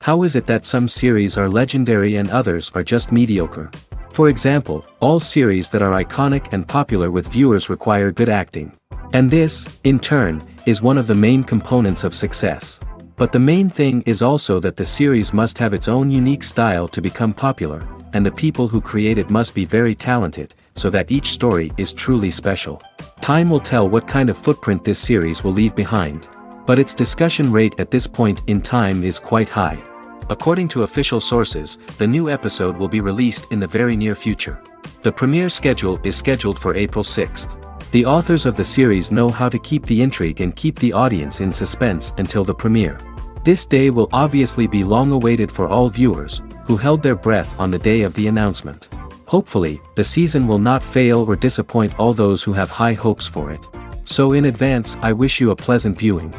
How is it that some series are legendary and others are just mediocre? For example, all series that are iconic and popular with viewers require good acting. And this, in turn, is one of the main components of success. But the main thing is also that the series must have its own unique style to become popular, and the people who create it must be very talented, so that each story is truly special. Time will tell what kind of footprint this series will leave behind. But its discussion rate at this point in time is quite high. According to official sources, the new episode will be released in the very near future. The premiere schedule is scheduled for April 6th. The authors of the series know how to keep the intrigue and keep the audience in suspense until the premiere. This day will obviously be long awaited for all viewers, who held their breath on the day of the announcement. Hopefully, the season will not fail or disappoint all those who have high hopes for it. So in advance, I wish you a pleasant viewing.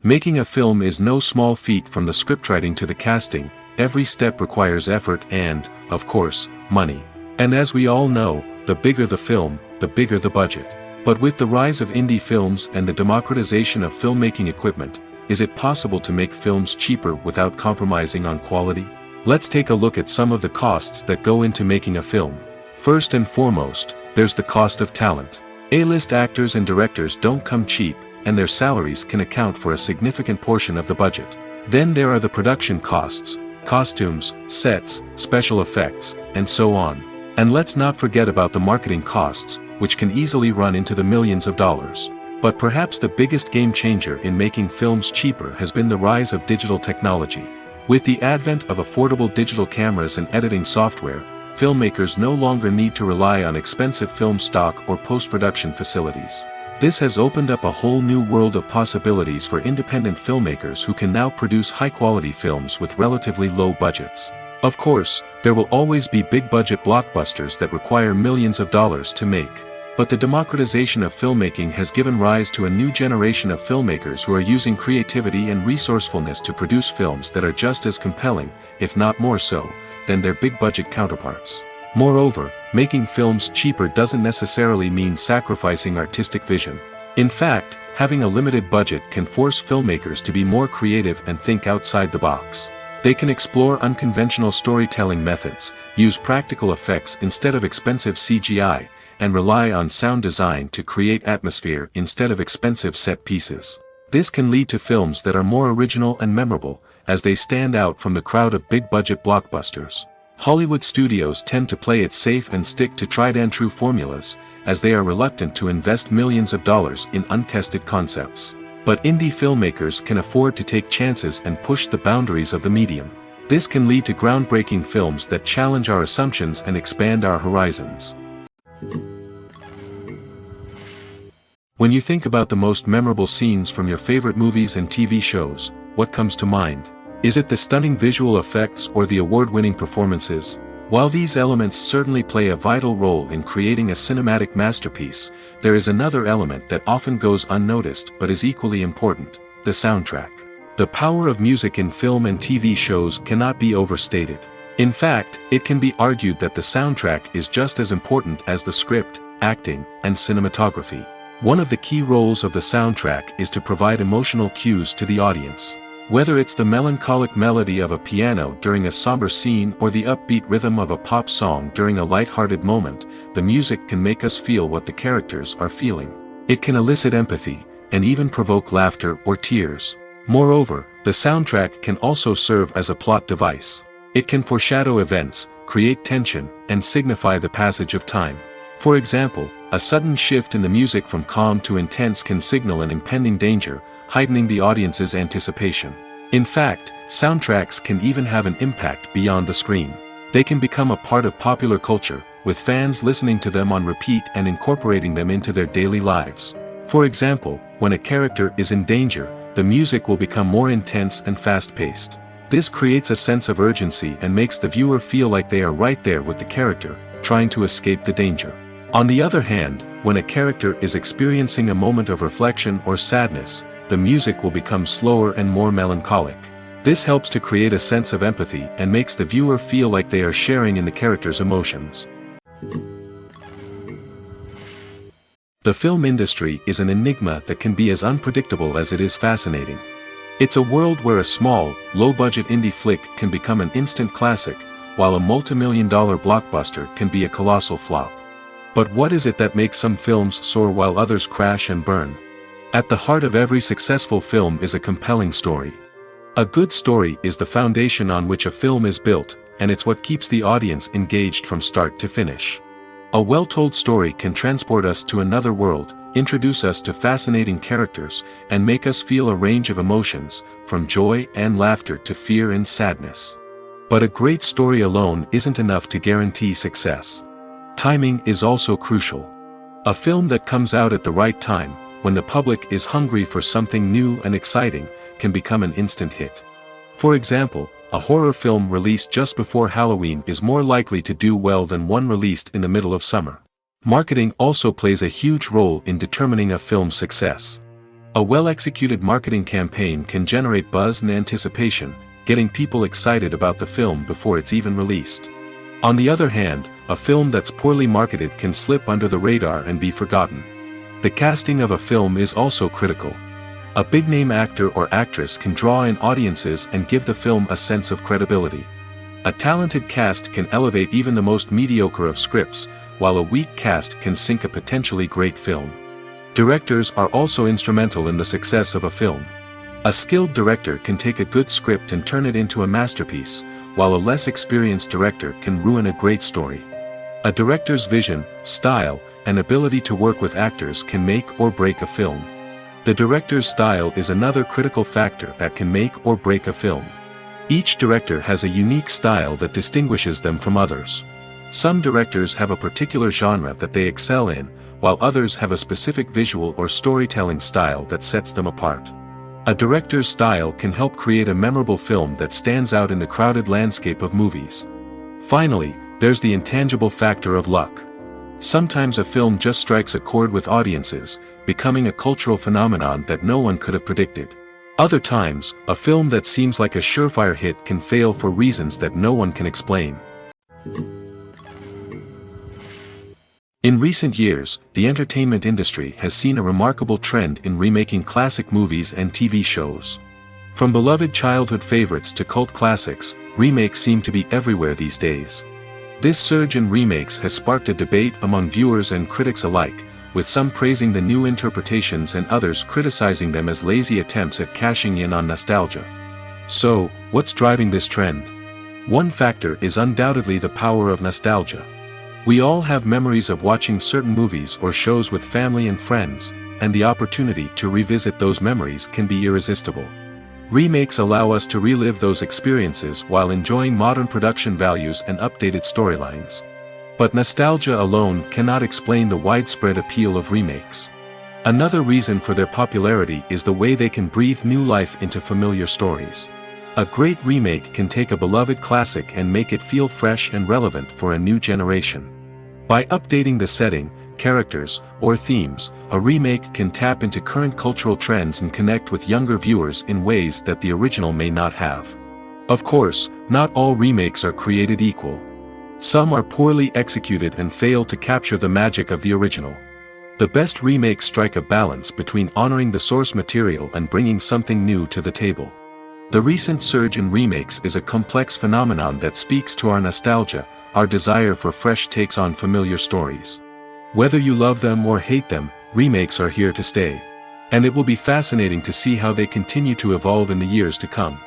Making a film is no small feat. From the scriptwriting to the casting, every step requires effort and, of course, money. And as we all know, the bigger the film, the bigger the budget. But with the rise of indie films and the democratization of filmmaking equipment, is it possible to make films cheaper without compromising on quality? Let's take a look at some of the costs that go into making a film. First and foremost, there's the cost of talent. A-list actors and directors don't come cheap, and their salaries can account for a significant portion of the budget. Then there are the production costs, costumes, sets, special effects, and so on. And let's not forget about the marketing costs, which can easily run into the millions of dollars. But perhaps the biggest game changer in making films cheaper has been the rise of digital technology. With the advent of affordable digital cameras and editing software, filmmakers no longer need to rely on expensive film stock or post-production facilities. This has opened up a whole new world of possibilities for independent filmmakers who can now produce high-quality films with relatively low budgets. Of course, there will always be big-budget blockbusters that require millions of dollars to make. But the democratization of filmmaking has given rise to a new generation of filmmakers who are using creativity and resourcefulness to produce films that are just as compelling, if not more so, than their big-budget counterparts. Moreover, making films cheaper doesn't necessarily mean sacrificing artistic vision. In fact, having a limited budget can force filmmakers to be more creative and think outside the box. They can explore unconventional storytelling methods, use practical effects instead of expensive CGI, and rely on sound design to create atmosphere instead of expensive set pieces. This can lead to films that are more original and memorable, as they stand out from the crowd of big-budget blockbusters. Hollywood studios tend to play it safe and stick to tried-and-true formulas, as they are reluctant to invest millions of dollars in untested concepts. But indie filmmakers can afford to take chances and push the boundaries of the medium. This can lead to groundbreaking films that challenge our assumptions and expand our horizons. When you think about the most memorable scenes from your favorite movies and TV shows, what comes to mind? Is it the stunning visual effects or the award-winning performances? While these elements certainly play a vital role in creating a cinematic masterpiece, there is another element that often goes unnoticed but is equally important: the soundtrack. The power of music in film and TV shows cannot be overstated. In fact, it can be argued that the soundtrack is just as important as the script, acting, and cinematography. One of the key roles of the soundtrack is to provide emotional cues to the audience. Whether it's the melancholic melody of a piano during a somber scene or the upbeat rhythm of a pop song during a light-hearted moment, the music can make us feel what the characters are feeling. It can elicit empathy, and even provoke laughter or tears. Moreover, the soundtrack can also serve as a plot device. It can foreshadow events, create tension, and signify the passage of time. For example, a sudden shift in the music from calm to intense can signal an impending danger, heightening the audience's anticipation. In fact, soundtracks can even have an impact beyond the screen. They can become a part of popular culture, with fans listening to them on repeat and incorporating them into their daily lives. For example, when a character is in danger, the music will become more intense and fast-paced. This creates a sense of urgency and makes the viewer feel like they are right there with the character, trying to escape the danger. On the other hand, when a character is experiencing a moment of reflection or sadness, the music will become slower and more melancholic. This helps to create a sense of empathy and makes the viewer feel like they are sharing in the character's emotions. The film industry is an enigma that can be as unpredictable as it is fascinating. It's a world where a small, low-budget indie flick can become an instant classic, while a multi-million-dollar blockbuster can be a colossal flop. But what is it that makes some films soar while others crash and burn? At the heart of every successful film is a compelling story. A good story is the foundation on which a film is built, and it's what keeps the audience engaged from start to finish. A well-told story can transport us to another world, introduce us to fascinating characters, and make us feel a range of emotions, from joy and laughter to fear and sadness. But a great story alone isn't enough to guarantee success. Timing is also crucial. A film that comes out at the right time, when the public is hungry for something new and exciting, can become an instant hit. For example, a horror film released just before Halloween is more likely to do well than one released in the middle of summer. Marketing also plays a huge role in determining a film's success. A well-executed marketing campaign can generate buzz and anticipation, getting people excited about the film before it's even released. On the other hand, a film that's poorly marketed can slip under the radar and be forgotten. The casting of a film is also critical. A big-name actor or actress can draw in audiences and give the film a sense of credibility. A talented cast can elevate even the most mediocre of scripts, while a weak cast can sink a potentially great film. Directors are also instrumental in the success of a film. A skilled director can take a good script and turn it into a masterpiece, while a less experienced director can ruin a great story. A director's vision, style, and ability to work with actors can make or break a film. The director's style is another critical factor that can make or break a film. Each director has a unique style that distinguishes them from others. Some directors have a particular genre that they excel in, while others have a specific visual or storytelling style that sets them apart. A director's style can help create a memorable film that stands out in the crowded landscape of movies. Finally, there's the intangible factor of luck. Sometimes a film just strikes a chord with audiences, becoming a cultural phenomenon that no one could have predicted. Other times, a film that seems like a surefire hit can fail for reasons that no one can explain. In recent years, the entertainment industry has seen a remarkable trend in remaking classic movies and TV shows. From beloved childhood favorites to cult classics, remakes seem to be everywhere these days. This surge in remakes has sparked a debate among viewers and critics alike, with some praising the new interpretations and others criticizing them as lazy attempts at cashing in on nostalgia. So, what's driving this trend? One factor is undoubtedly the power of nostalgia. We all have memories of watching certain movies or shows with family and friends, and the opportunity to revisit those memories can be irresistible. Remakes allow us to relive those experiences while enjoying modern production values and updated storylines. But nostalgia alone cannot explain the widespread appeal of remakes. Another reason for their popularity is the way they can breathe new life into familiar stories. A great remake can take a beloved classic and make it feel fresh and relevant for a new generation. By updating the setting, characters, or themes, a remake can tap into current cultural trends and connect with younger viewers in ways that the original may not have. Of course, not all remakes are created equal. Some are poorly executed and fail to capture the magic of the original. The best remakes strike a balance between honoring the source material and bringing something new to the table. The recent surge in remakes is a complex phenomenon that speaks to our nostalgia, our desire for fresh takes on familiar stories. Whether you love them or hate them, remakes are here to stay. And it will be fascinating to see how they continue to evolve in the years to come.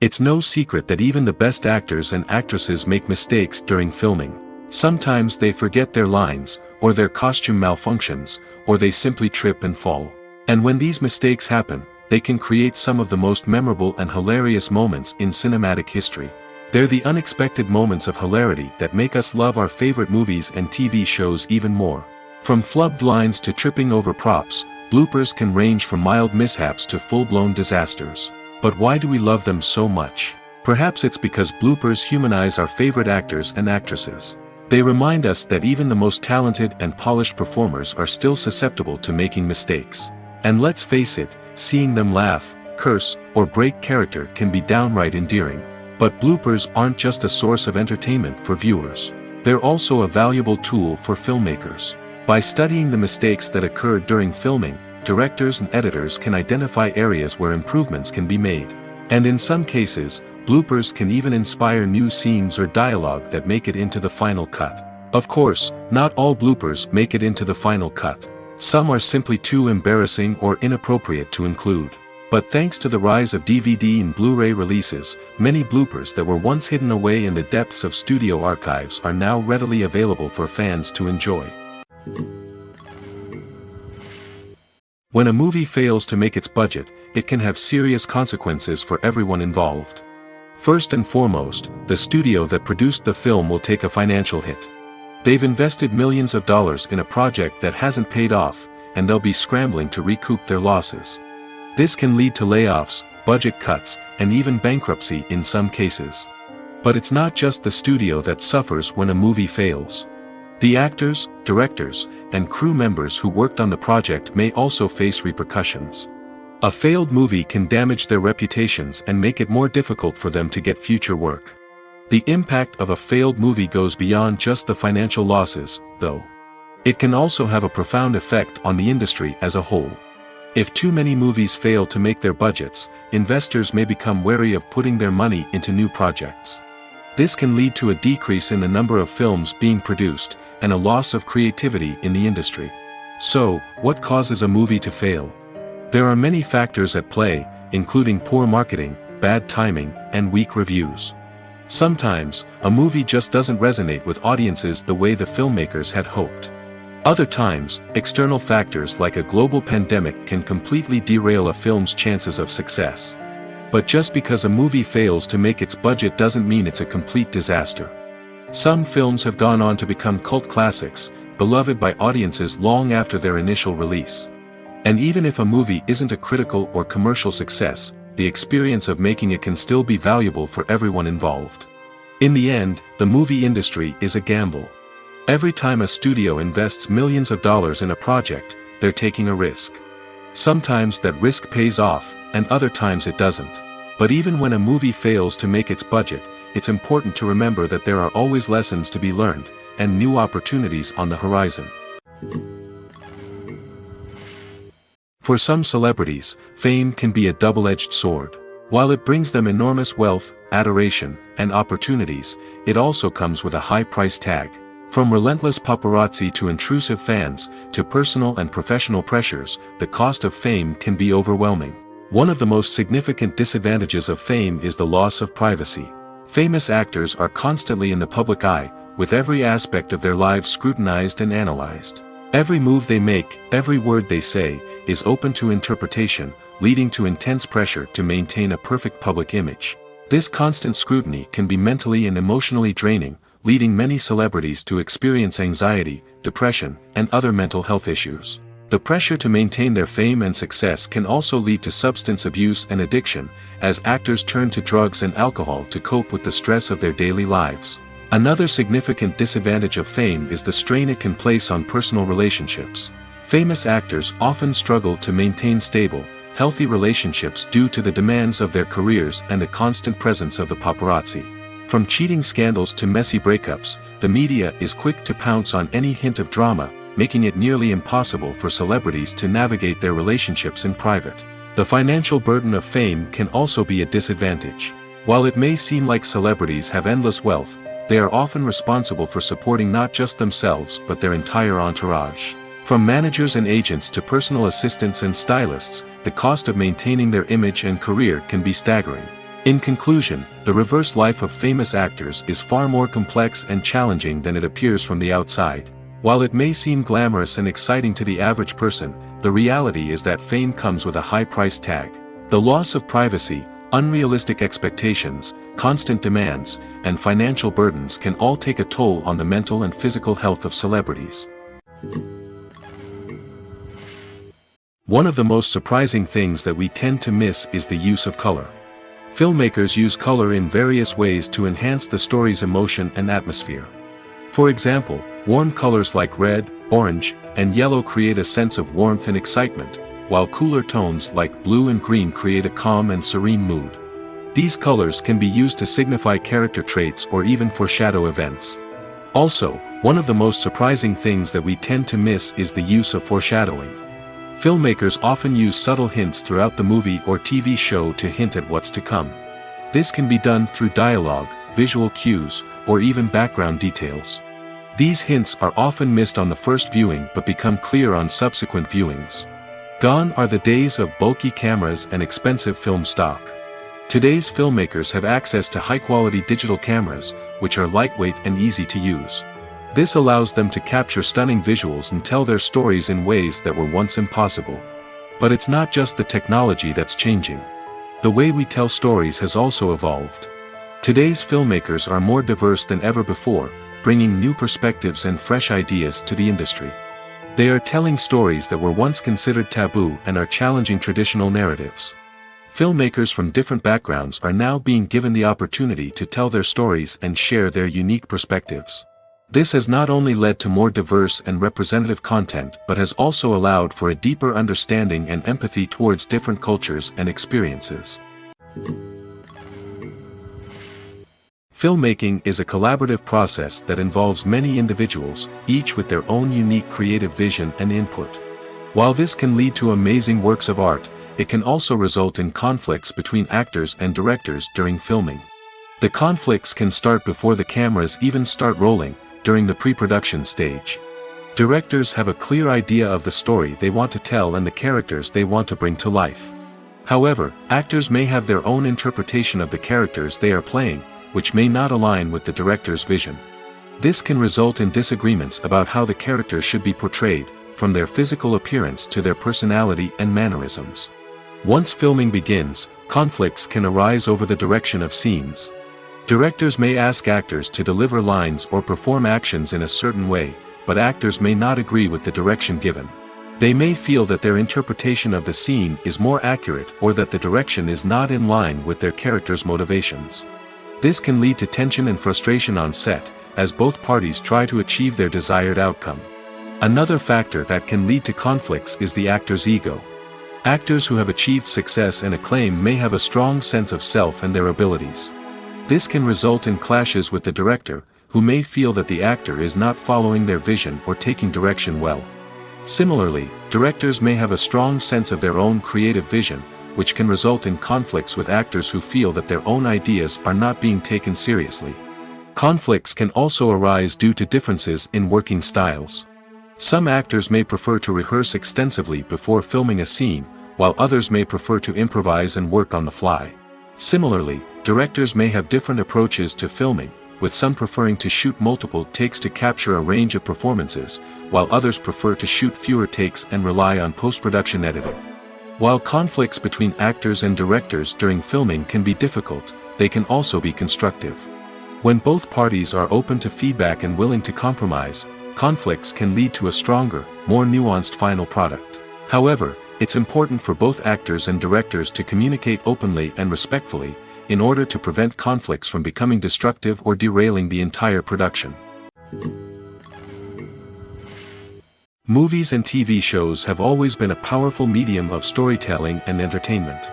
It's no secret that even the best actors and actresses make mistakes during filming. Sometimes they forget their lines, or their costume malfunctions, or they simply trip and fall. And when these mistakes happen, they can create some of the most memorable and hilarious moments in cinematic history. They're the unexpected moments of hilarity that make us love our favorite movies and TV shows even more. From flubbed lines to tripping over props, bloopers can range from mild mishaps to full-blown disasters. But why do we love them so much? Perhaps it's because bloopers humanize our favorite actors and actresses. They remind us that even the most talented and polished performers are still susceptible to making mistakes. And let's face it, seeing them laugh, curse, or break character can be downright endearing. But bloopers aren't just a source of entertainment for viewers. They're also a valuable tool for filmmakers. By studying the mistakes that occurred during filming, directors and editors can identify areas where improvements can be made. And in some cases, bloopers can even inspire new scenes or dialogue that make it into the final cut. Of course, not all bloopers make it into the final cut. Some are simply too embarrassing or inappropriate to include. But thanks to the rise of DVD and Blu-ray releases, many bloopers that were once hidden away in the depths of studio archives are now readily available for fans to enjoy. When a movie fails to make its budget, it can have serious consequences for everyone involved. First and foremost, the studio that produced the film will take a financial hit. They've invested millions of dollars in a project that hasn't paid off, and they'll be scrambling to recoup their losses. This can lead to layoffs, budget cuts, and even bankruptcy in some cases. But it's not just the studio that suffers when a movie fails. The actors, directors, and crew members who worked on the project may also face repercussions. A failed movie can damage their reputations and make it more difficult for them to get future work. The impact of a failed movie goes beyond just the financial losses, though. It can also have a profound effect on the industry as a whole. If too many movies fail to make their budgets, investors may become wary of putting their money into new projects. This can lead to a decrease in the number of films being produced, and a loss of creativity in the industry. So, what causes a movie to fail? There are many factors at play, including poor marketing, bad timing, and weak reviews. Sometimes, a movie just doesn't resonate with audiences the way the filmmakers had hoped. Other times, external factors like a global pandemic can completely derail a film's chances of success. But just because a movie fails to make its budget doesn't mean it's a complete disaster. Some films have gone on to become cult classics, beloved by audiences long after their initial release. And even if a movie isn't a critical or commercial success, the experience of making it can still be valuable for everyone involved. In the end, the movie industry is a gamble. Every time a studio invests millions of dollars in a project, they're taking a risk. Sometimes that risk pays off, and other times it doesn't. But even when a movie fails to make its budget, it's important to remember that there are always lessons to be learned, and new opportunities on the horizon. For some celebrities, fame can be a double-edged sword. While it brings them enormous wealth, adoration, and opportunities, it also comes with a high price tag. From relentless paparazzi to intrusive fans, to personal and professional pressures, the cost of fame can be overwhelming. One of the most significant disadvantages of fame is the loss of privacy. Famous actors are constantly in the public eye, with every aspect of their lives scrutinized and analyzed. Every move they make, every word they say, is open to interpretation, leading to intense pressure to maintain a perfect public image. This constant scrutiny can be mentally and emotionally draining, leading many celebrities to experience anxiety, depression, and other mental health issues. The pressure to maintain their fame and success can also lead to substance abuse and addiction, as actors turn to drugs and alcohol to cope with the stress of their daily lives. Another significant disadvantage of fame is the strain it can place on personal relationships. Famous actors often struggle to maintain stable, healthy relationships due to the demands of their careers and the constant presence of the paparazzi. From cheating scandals to messy breakups, the media is quick to pounce on any hint of drama, making it nearly impossible for celebrities to navigate their relationships in private. The financial burden of fame can also be a disadvantage. While it may seem like celebrities have endless wealth, they are often responsible for supporting not just themselves but their entire entourage. From managers and agents to personal assistants and stylists, the cost of maintaining their image and career can be staggering. In conclusion, the reverse life of famous actors is far more complex and challenging than it appears from the outside. While it may seem glamorous and exciting to the average person, the reality is that fame comes with a high price tag. The loss of privacy, unrealistic expectations, constant demands, and financial burdens can all take a toll on the mental and physical health of celebrities. One of the most surprising things that we tend to miss is the use of color. Filmmakers use color in various ways to enhance the story's emotion and atmosphere. For example, warm colors like red, orange, and yellow create a sense of warmth and excitement, while cooler tones like blue and green create a calm and serene mood. These colors can be used to signify character traits or even foreshadow events. Also, one of the most surprising things that we tend to miss is the use of foreshadowing. Filmmakers often use subtle hints throughout the movie or TV show to hint at what's to come. This can be done through dialogue, visual cues, or even background details. These hints are often missed on the first viewing but become clear on subsequent viewings. Gone are the days of bulky cameras and expensive film stock. Today's filmmakers have access to high-quality digital cameras, which are lightweight and easy to use. This allows them to capture stunning visuals and tell their stories in ways that were once impossible. But it's not just the technology that's changing. The way we tell stories has also evolved. Today's filmmakers are more diverse than ever before, bringing new perspectives and fresh ideas to the industry. They are telling stories that were once considered taboo and are challenging traditional narratives. Filmmakers from different backgrounds are now being given the opportunity to tell their stories and share their unique perspectives. This has not only led to more diverse and representative content but has also allowed for a deeper understanding and empathy towards different cultures and experiences. Filmmaking is a collaborative process that involves many individuals, each with their own unique creative vision and input. While this can lead to amazing works of art, it can also result in conflicts between actors and directors during filming. The conflicts can start before the cameras even start rolling, during the pre-production stage. Directors have a clear idea of the story they want to tell and the characters they want to bring to life. However, actors may have their own interpretation of the characters they are playing, which may not align with the director's vision. This can result in disagreements about how the characters should be portrayed, from their physical appearance to their personality and mannerisms. Once filming begins, conflicts can arise over the direction of scenes. Directors may ask actors to deliver lines or perform actions in a certain way, but actors may not agree with the direction given. They may feel that their interpretation of the scene is more accurate or that the direction is not in line with their character's motivations. This can lead to tension and frustration on set, as both parties try to achieve their desired outcome. Another factor that can lead to conflicts is the actor's ego. Actors who have achieved success and acclaim may have a strong sense of self and their abilities. This can result in clashes with the director, who may feel that the actor is not following their vision or taking direction well. Similarly, directors may have a strong sense of their own creative vision, which can result in conflicts with actors who feel that their own ideas are not being taken seriously. Conflicts can also arise due to differences in working styles. Some actors may prefer to rehearse extensively before filming a scene, while others may prefer to improvise and work on the fly. Similarly, directors may have different approaches to filming, with some preferring to shoot multiple takes to capture a range of performances, while others prefer to shoot fewer takes and rely on post-production editing. While conflicts between actors and directors during filming can be difficult, they can also be constructive. When both parties are open to feedback and willing to compromise, conflicts can lead to a stronger, more nuanced final product. However, it's important for both actors and directors to communicate openly and respectfully, in order to prevent conflicts from becoming destructive or derailing the entire production. Movies and TV shows have always been a powerful medium of storytelling and entertainment.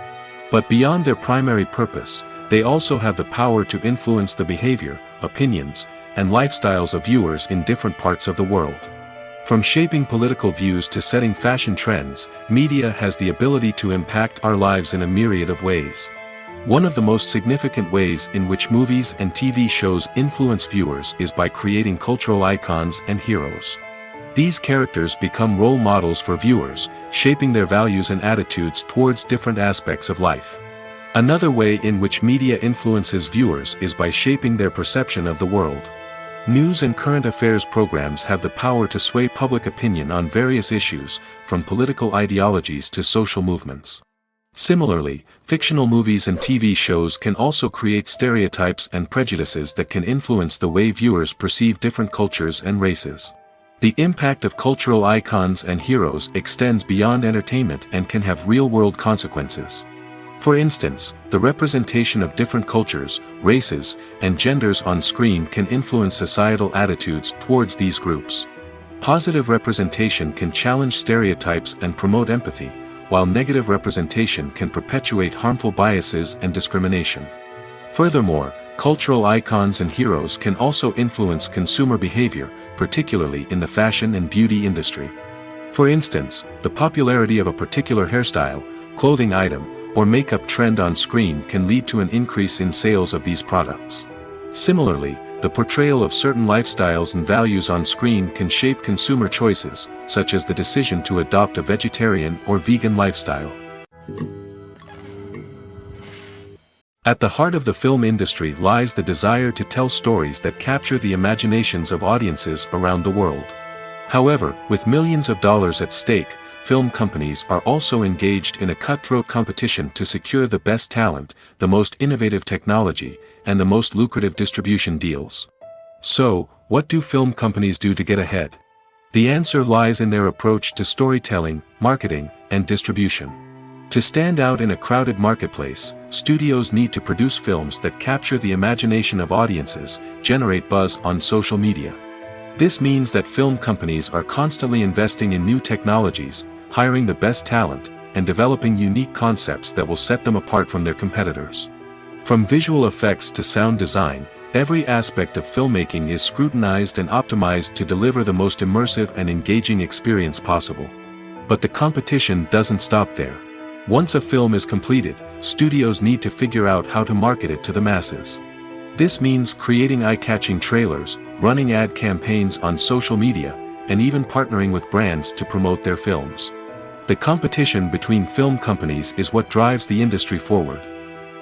But beyond their primary purpose, they also have the power to influence the behavior, opinions, and lifestyles of viewers in different parts of the world. From shaping political views to setting fashion trends, media has the ability to impact our lives in a myriad of ways. One of the most significant ways in which movies and TV shows influence viewers is by creating cultural icons and heroes. These characters become role models for viewers, shaping their values and attitudes towards different aspects of life. Another way in which media influences viewers is by shaping their perception of the world. News and current affairs programs have the power to sway public opinion on various issues, from political ideologies to social movements. Similarly, fictional movies and TV shows can also create stereotypes and prejudices that can influence the way viewers perceive different cultures and races. The impact of cultural icons and heroes extends beyond entertainment and can have real-world consequences. For instance, the representation of different cultures, races, and genders on screen can influence societal attitudes towards these groups. Positive representation can challenge stereotypes and promote empathy, while negative representation can perpetuate harmful biases and discrimination. Furthermore, cultural icons and heroes can also influence consumer behavior, particularly in the fashion and beauty industry. For instance, the popularity of a particular hairstyle, clothing item, or makeup trend on screen can lead to an increase in sales of these products. Similarly, the portrayal of certain lifestyles and values on screen can shape consumer choices, such as the decision to adopt a vegetarian or vegan lifestyle. At the heart of the film industry lies the desire to tell stories that capture the imaginations of audiences around the world. However, with millions of dollars at stake, film companies are also engaged in a cutthroat competition to secure the best talent, the most innovative technology, and the most lucrative distribution deals. So, what do film companies do to get ahead? The answer lies in their approach to storytelling, marketing, and distribution. To stand out in a crowded marketplace, studios need to produce films that capture the imagination of audiences, generate buzz on social media. This means that film companies are constantly investing in new technologies, hiring the best talent, and developing unique concepts that will set them apart from their competitors. From visual effects to sound design, every aspect of filmmaking is scrutinized and optimized to deliver the most immersive and engaging experience possible. But the competition doesn't stop there. Once a film is completed, studios need to figure out how to market it to the masses. This means creating eye-catching trailers, running ad campaigns on social media, and even partnering with brands to promote their films. The competition between film companies is what drives the industry forward.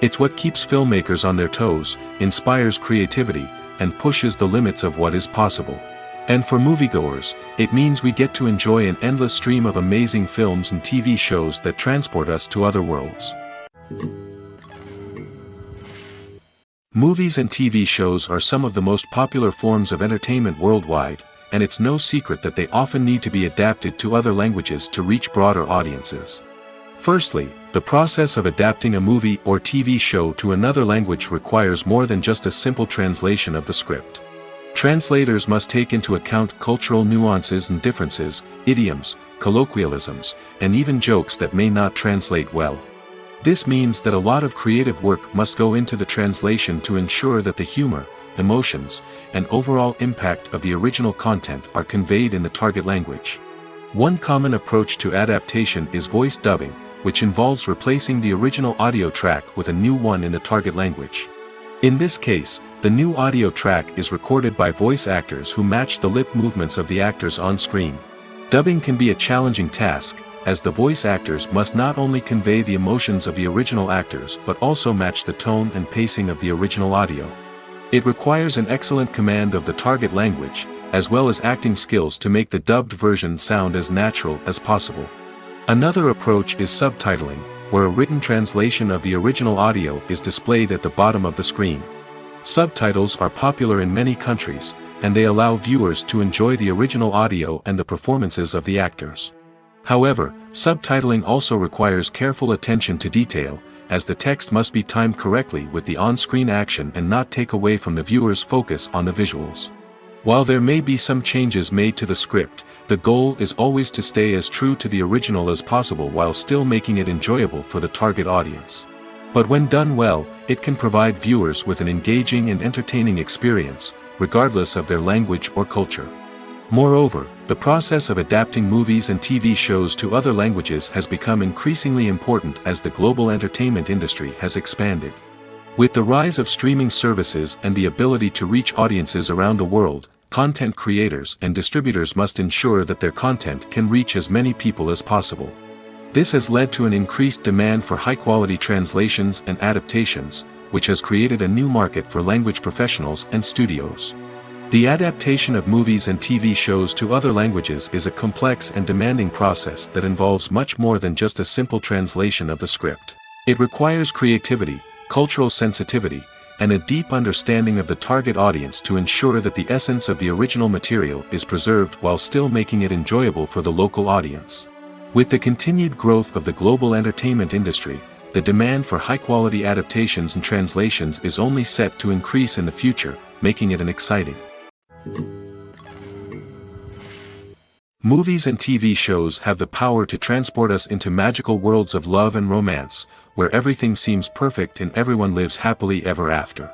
It's what keeps filmmakers on their toes, inspires creativity, and pushes the limits of what is possible. And for moviegoers, it means we get to enjoy an endless stream of amazing films and TV shows that transport us to other worlds. Movies and TV shows are some of the most popular forms of entertainment worldwide, and it's no secret that they often need to be adapted to other languages to reach broader audiences. Firstly, the process of adapting a movie or TV show to another language requires more than just a simple translation of the script. Translators must take into account cultural nuances and differences, idioms, colloquialisms, and even jokes that may not translate well. This means that a lot of creative work must go into the translation to ensure that the humor, emotions, and overall impact of the original content are conveyed in the target language. One common approach to adaptation is voice dubbing, which involves replacing the original audio track with a new one in the target language. In this case, the new audio track is recorded by voice actors who match the lip movements of the actors on screen. Dubbing can be a challenging task, as the voice actors must not only convey the emotions of the original actors but also match the tone and pacing of the original audio. It requires an excellent command of the target language, as well as acting skills to make the dubbed version sound as natural as possible. Another approach is subtitling, where a written translation of the original audio is displayed at the bottom of the screen. Subtitles are popular in many countries, and they allow viewers to enjoy the original audio and the performances of the actors. However, subtitling also requires careful attention to detail, as the text must be timed correctly with the on-screen action and not take away from the viewer's focus on the visuals. While there may be some changes made to the script, the goal is always to stay as true to the original as possible while still making it enjoyable for the target audience. But when done well, it can provide viewers with an engaging and entertaining experience, regardless of their language or culture. Moreover, the process of adapting movies and TV shows to other languages has become increasingly important as the global entertainment industry has expanded. With the rise of streaming services and the ability to reach audiences around the world, content creators and distributors must ensure that their content can reach as many people as possible. This has led to an increased demand for high-quality translations and adaptations, which has created a new market for language professionals and studios. The adaptation of movies and TV shows to other languages is a complex and demanding process that involves much more than just a simple translation of the script. It requires creativity, cultural sensitivity, and a deep understanding of the target audience to ensure that the essence of the original material is preserved while still making it enjoyable for the local audience. With the continued growth of the global entertainment industry, the demand for high-quality adaptations and translations is only set to increase in the future, making it an exciting. Movies and TV shows have the power to transport us into magical worlds of love and romance, where everything seems perfect and everyone lives happily ever after.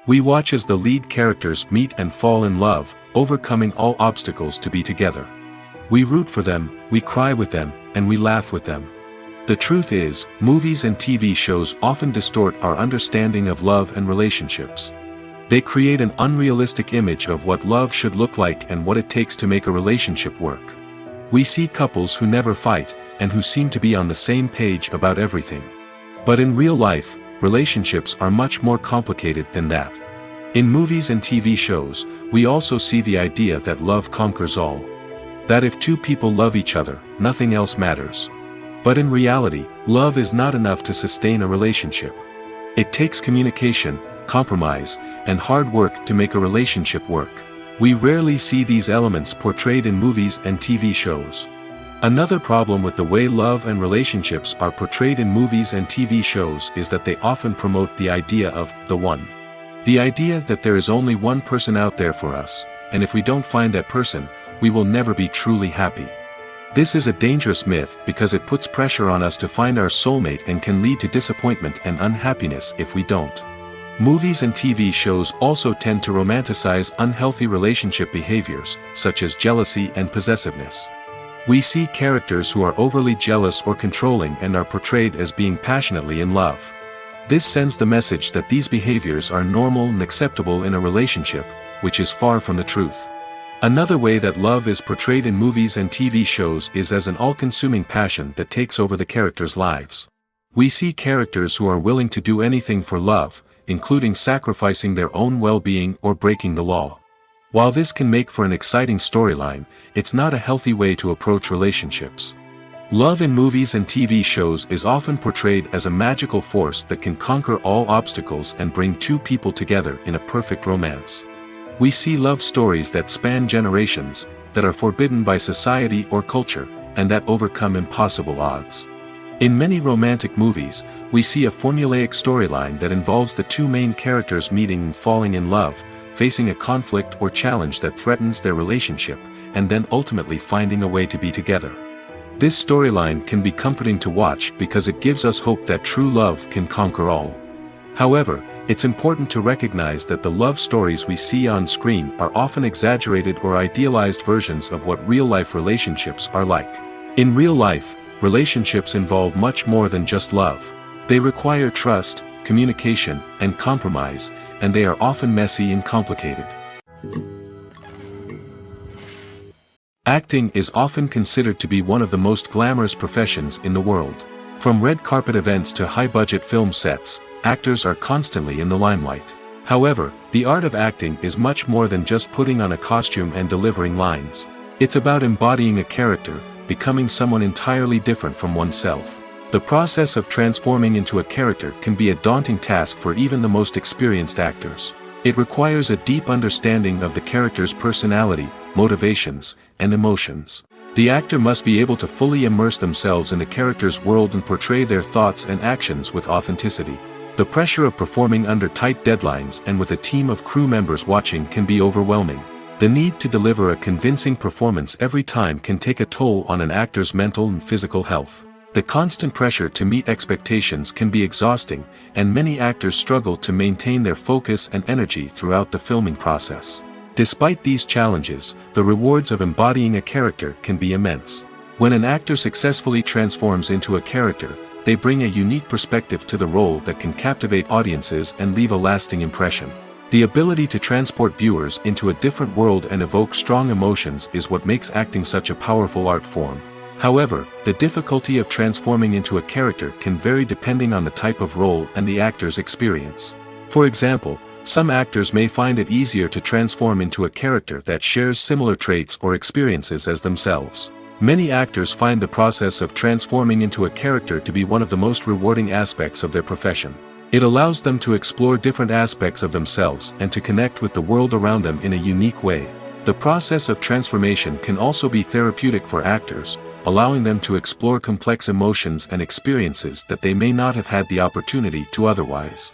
We watch as the lead characters meet and fall in love, overcoming all obstacles to be together. We root for them, we cry with them, and we laugh with them. The truth is, movies and TV shows often distort our understanding of love and relationships. They create an unrealistic image of what love should look like and what it takes to make a relationship work. We see couples who never fight, and who seem to be on the same page about everything. But in real life, relationships are much more complicated than that. In movies and TV shows, we also see the idea that love conquers all. That if two people love each other, nothing else matters. But in reality, love is not enough to sustain a relationship. It takes communication, compromise, and hard work to make a relationship work. We rarely see these elements portrayed in movies and TV shows. Another problem with the way love and relationships are portrayed in movies and TV shows is that they often promote the idea of the one. The idea that there is only one person out there for us, and if we don't find that person, we will never be truly happy. This is a dangerous myth because it puts pressure on us to find our soulmate and can lead to disappointment and unhappiness if we don't. Movies and TV shows also tend to romanticize unhealthy relationship behaviors, such as jealousy and possessiveness. We see characters who are overly jealous or controlling and are portrayed as being passionately in love. This sends the message that these behaviors are normal and acceptable in a relationship, which is far from the truth. Another way that love is portrayed in movies and TV shows is as an all-consuming passion that takes over the characters' lives. We see characters who are willing to do anything for love, including sacrificing their own well-being or breaking the law. While this can make for an exciting storyline, it's not a healthy way to approach relationships. Love in movies and TV shows is often portrayed as a magical force that can conquer all obstacles and bring two people together in a perfect romance. We see love stories that span generations, that are forbidden by society or culture, and that overcome impossible odds. In many romantic movies, we see a formulaic storyline that involves the two main characters meeting and falling in love, facing a conflict or challenge that threatens their relationship, and then ultimately finding a way to be together. This storyline can be comforting to watch because it gives us hope that true love can conquer all. However, it's important to recognize that the love stories we see on screen are often exaggerated or idealized versions of what real-life relationships are like. In real life, relationships involve much more than just love. They require trust, communication, and compromise, and they are often messy and complicated. Acting is often considered to be one of the most glamorous professions in the world. From red carpet events to high-budget film sets, actors are constantly in the limelight. However, the art of acting is much more than just putting on a costume and delivering lines. It's about embodying a character, becoming someone entirely different from oneself. The process of transforming into a character can be a daunting task for even the most experienced actors. It requires a deep understanding of the character's personality, motivations, and emotions. The actor must be able to fully immerse themselves in the character's world and portray their thoughts and actions with authenticity. The pressure of performing under tight deadlines and with a team of crew members watching can be overwhelming. The need to deliver a convincing performance every time can take a toll on an actor's mental and physical health. The constant pressure to meet expectations can be exhausting, and many actors struggle to maintain their focus and energy throughout the filming process. Despite these challenges, the rewards of embodying a character can be immense. When an actor successfully transforms into a character, they bring a unique perspective to the role that can captivate audiences and leave a lasting impression. The ability to transport viewers into a different world and evoke strong emotions is what makes acting such a powerful art form. However, the difficulty of transforming into a character can vary depending on the type of role and the actor's experience. For example, some actors may find it easier to transform into a character that shares similar traits or experiences as themselves. Many actors find the process of transforming into a character to be one of the most rewarding aspects of their profession. It allows them to explore different aspects of themselves and to connect with the world around them in a unique way. The process of transformation can also be therapeutic for actors, allowing them to explore complex emotions and experiences that they may not have had the opportunity to otherwise.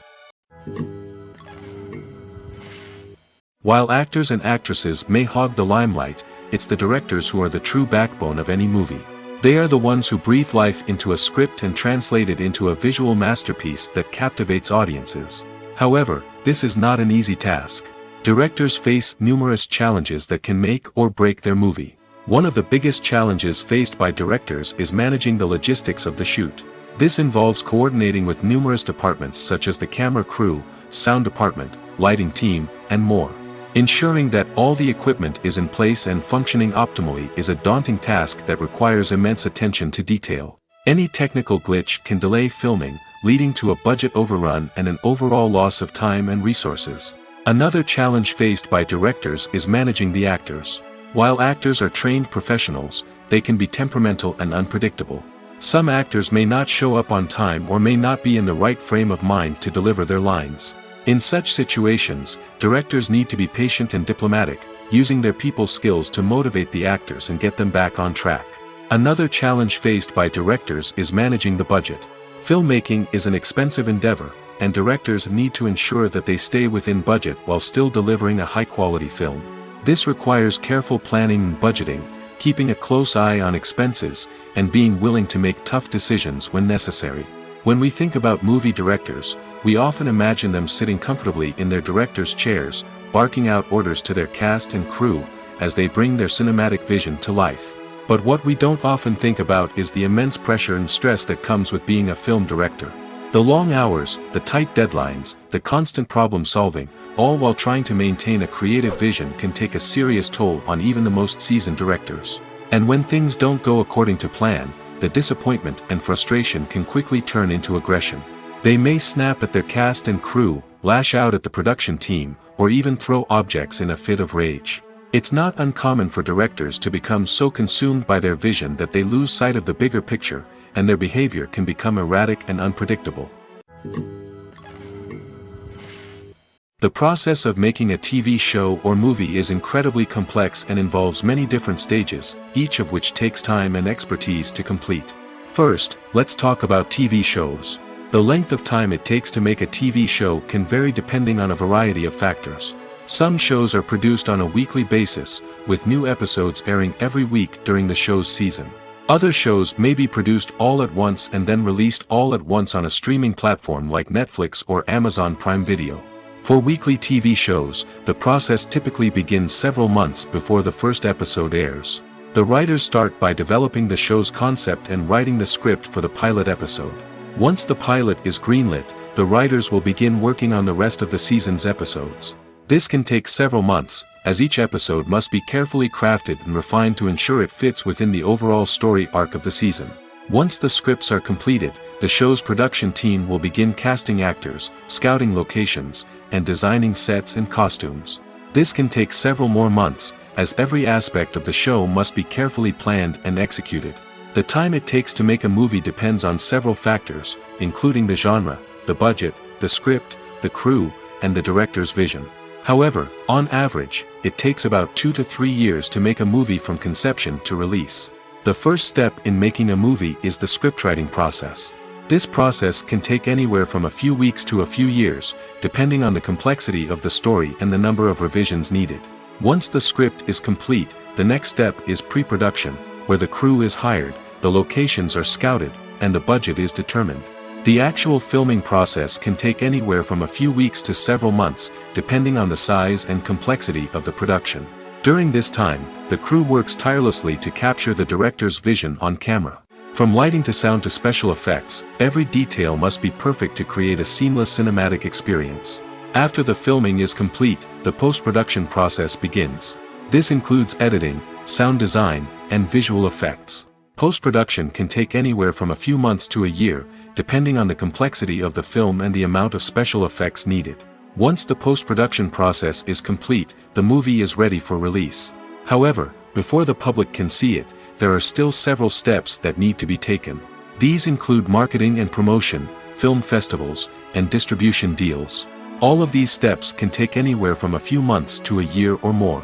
While actors and actresses may hog the limelight, it's the directors who are the true backbone of any movie. They are the ones who breathe life into a script and translate it into a visual masterpiece that captivates audiences. However, this is not an easy task. Directors face numerous challenges that can make or break their movie. One of the biggest challenges faced by directors is managing the logistics of the shoot. This involves coordinating with numerous departments such as the camera crew, sound department, lighting team, and more. Ensuring that all the equipment is in place and functioning optimally is a daunting task that requires immense attention to detail. Any technical glitch can delay filming, leading to a budget overrun and an overall loss of time and resources. Another challenge faced by directors is managing the actors. While actors are trained professionals, they can be temperamental and unpredictable. Some actors may not show up on time or may not be in the right frame of mind to deliver their lines. In such situations, directors need to be patient and diplomatic, using their people skills to motivate the actors and get them back on track. Another challenge faced by directors is managing the budget. Filmmaking is an expensive endeavor, and directors need to ensure that they stay within budget while still delivering a high-quality film. This requires careful planning and budgeting, keeping a close eye on expenses, and being willing to make tough decisions when necessary. When we think about movie directors, we often imagine them sitting comfortably in their director's chairs, barking out orders to their cast and crew, as they bring their cinematic vision to life. But what we don't often think about is the immense pressure and stress that comes with being a film director. The long hours, the tight deadlines, the constant problem solving, all while trying to maintain a creative vision can take a serious toll on even the most seasoned directors. And when things don't go according to plan, the disappointment and frustration can quickly turn into aggression. They may snap at their cast and crew, lash out at the production team, or even throw objects in a fit of rage. It's not uncommon for directors to become so consumed by their vision that they lose sight of the bigger picture, and their behavior can become erratic and unpredictable. The process of making a TV show or movie is incredibly complex and involves many different stages, each of which takes time and expertise to complete. First, let's talk about TV shows. The length of time it takes to make a TV show can vary depending on a variety of factors. Some shows are produced on a weekly basis, with new episodes airing every week during the show's season. Other shows may be produced all at once and then released all at once on a streaming platform like Netflix or Amazon Prime Video. For weekly TV shows, the process typically begins several months before the first episode airs. The writers start by developing the show's concept and writing the script for the pilot episode. Once the pilot is greenlit, the writers will begin working on the rest of the season's episodes. This can take several months, as each episode must be carefully crafted and refined to ensure it fits within the overall story arc of the season. Once the scripts are completed, the show's production team will begin casting actors, scouting locations, and designing sets and costumes. This can take several more months, as every aspect of the show must be carefully planned and executed. The time it takes to make a movie depends on several factors, including the genre, the budget, the script, the crew, and the director's vision. However, on average, it takes about 2 to 3 years to make a movie from conception to release. The first step in making a movie is the scriptwriting process. This process can take anywhere from a few weeks to a few years, depending on the complexity of the story and the number of revisions needed. Once the script is complete, the next step is pre-production, where the crew is hired, the locations are scouted, and the budget is determined. The actual filming process can take anywhere from a few weeks to several months, depending on the size and complexity of the production. During this time, the crew works tirelessly to capture the director's vision on camera. From lighting to sound to special effects, every detail must be perfect to create a seamless cinematic experience. After the filming is complete, the post-production process begins. This includes editing, sound design, and visual effects. Post-production can take anywhere from a few months to a year, depending on the complexity of the film and the amount of special effects needed. Once the post-production process is complete, the movie is ready for release. However, before the public can see it, there are still several steps that need to be taken. These include marketing and promotion, film festivals, and distribution deals. All of these steps can take anywhere from a few months to a year or more.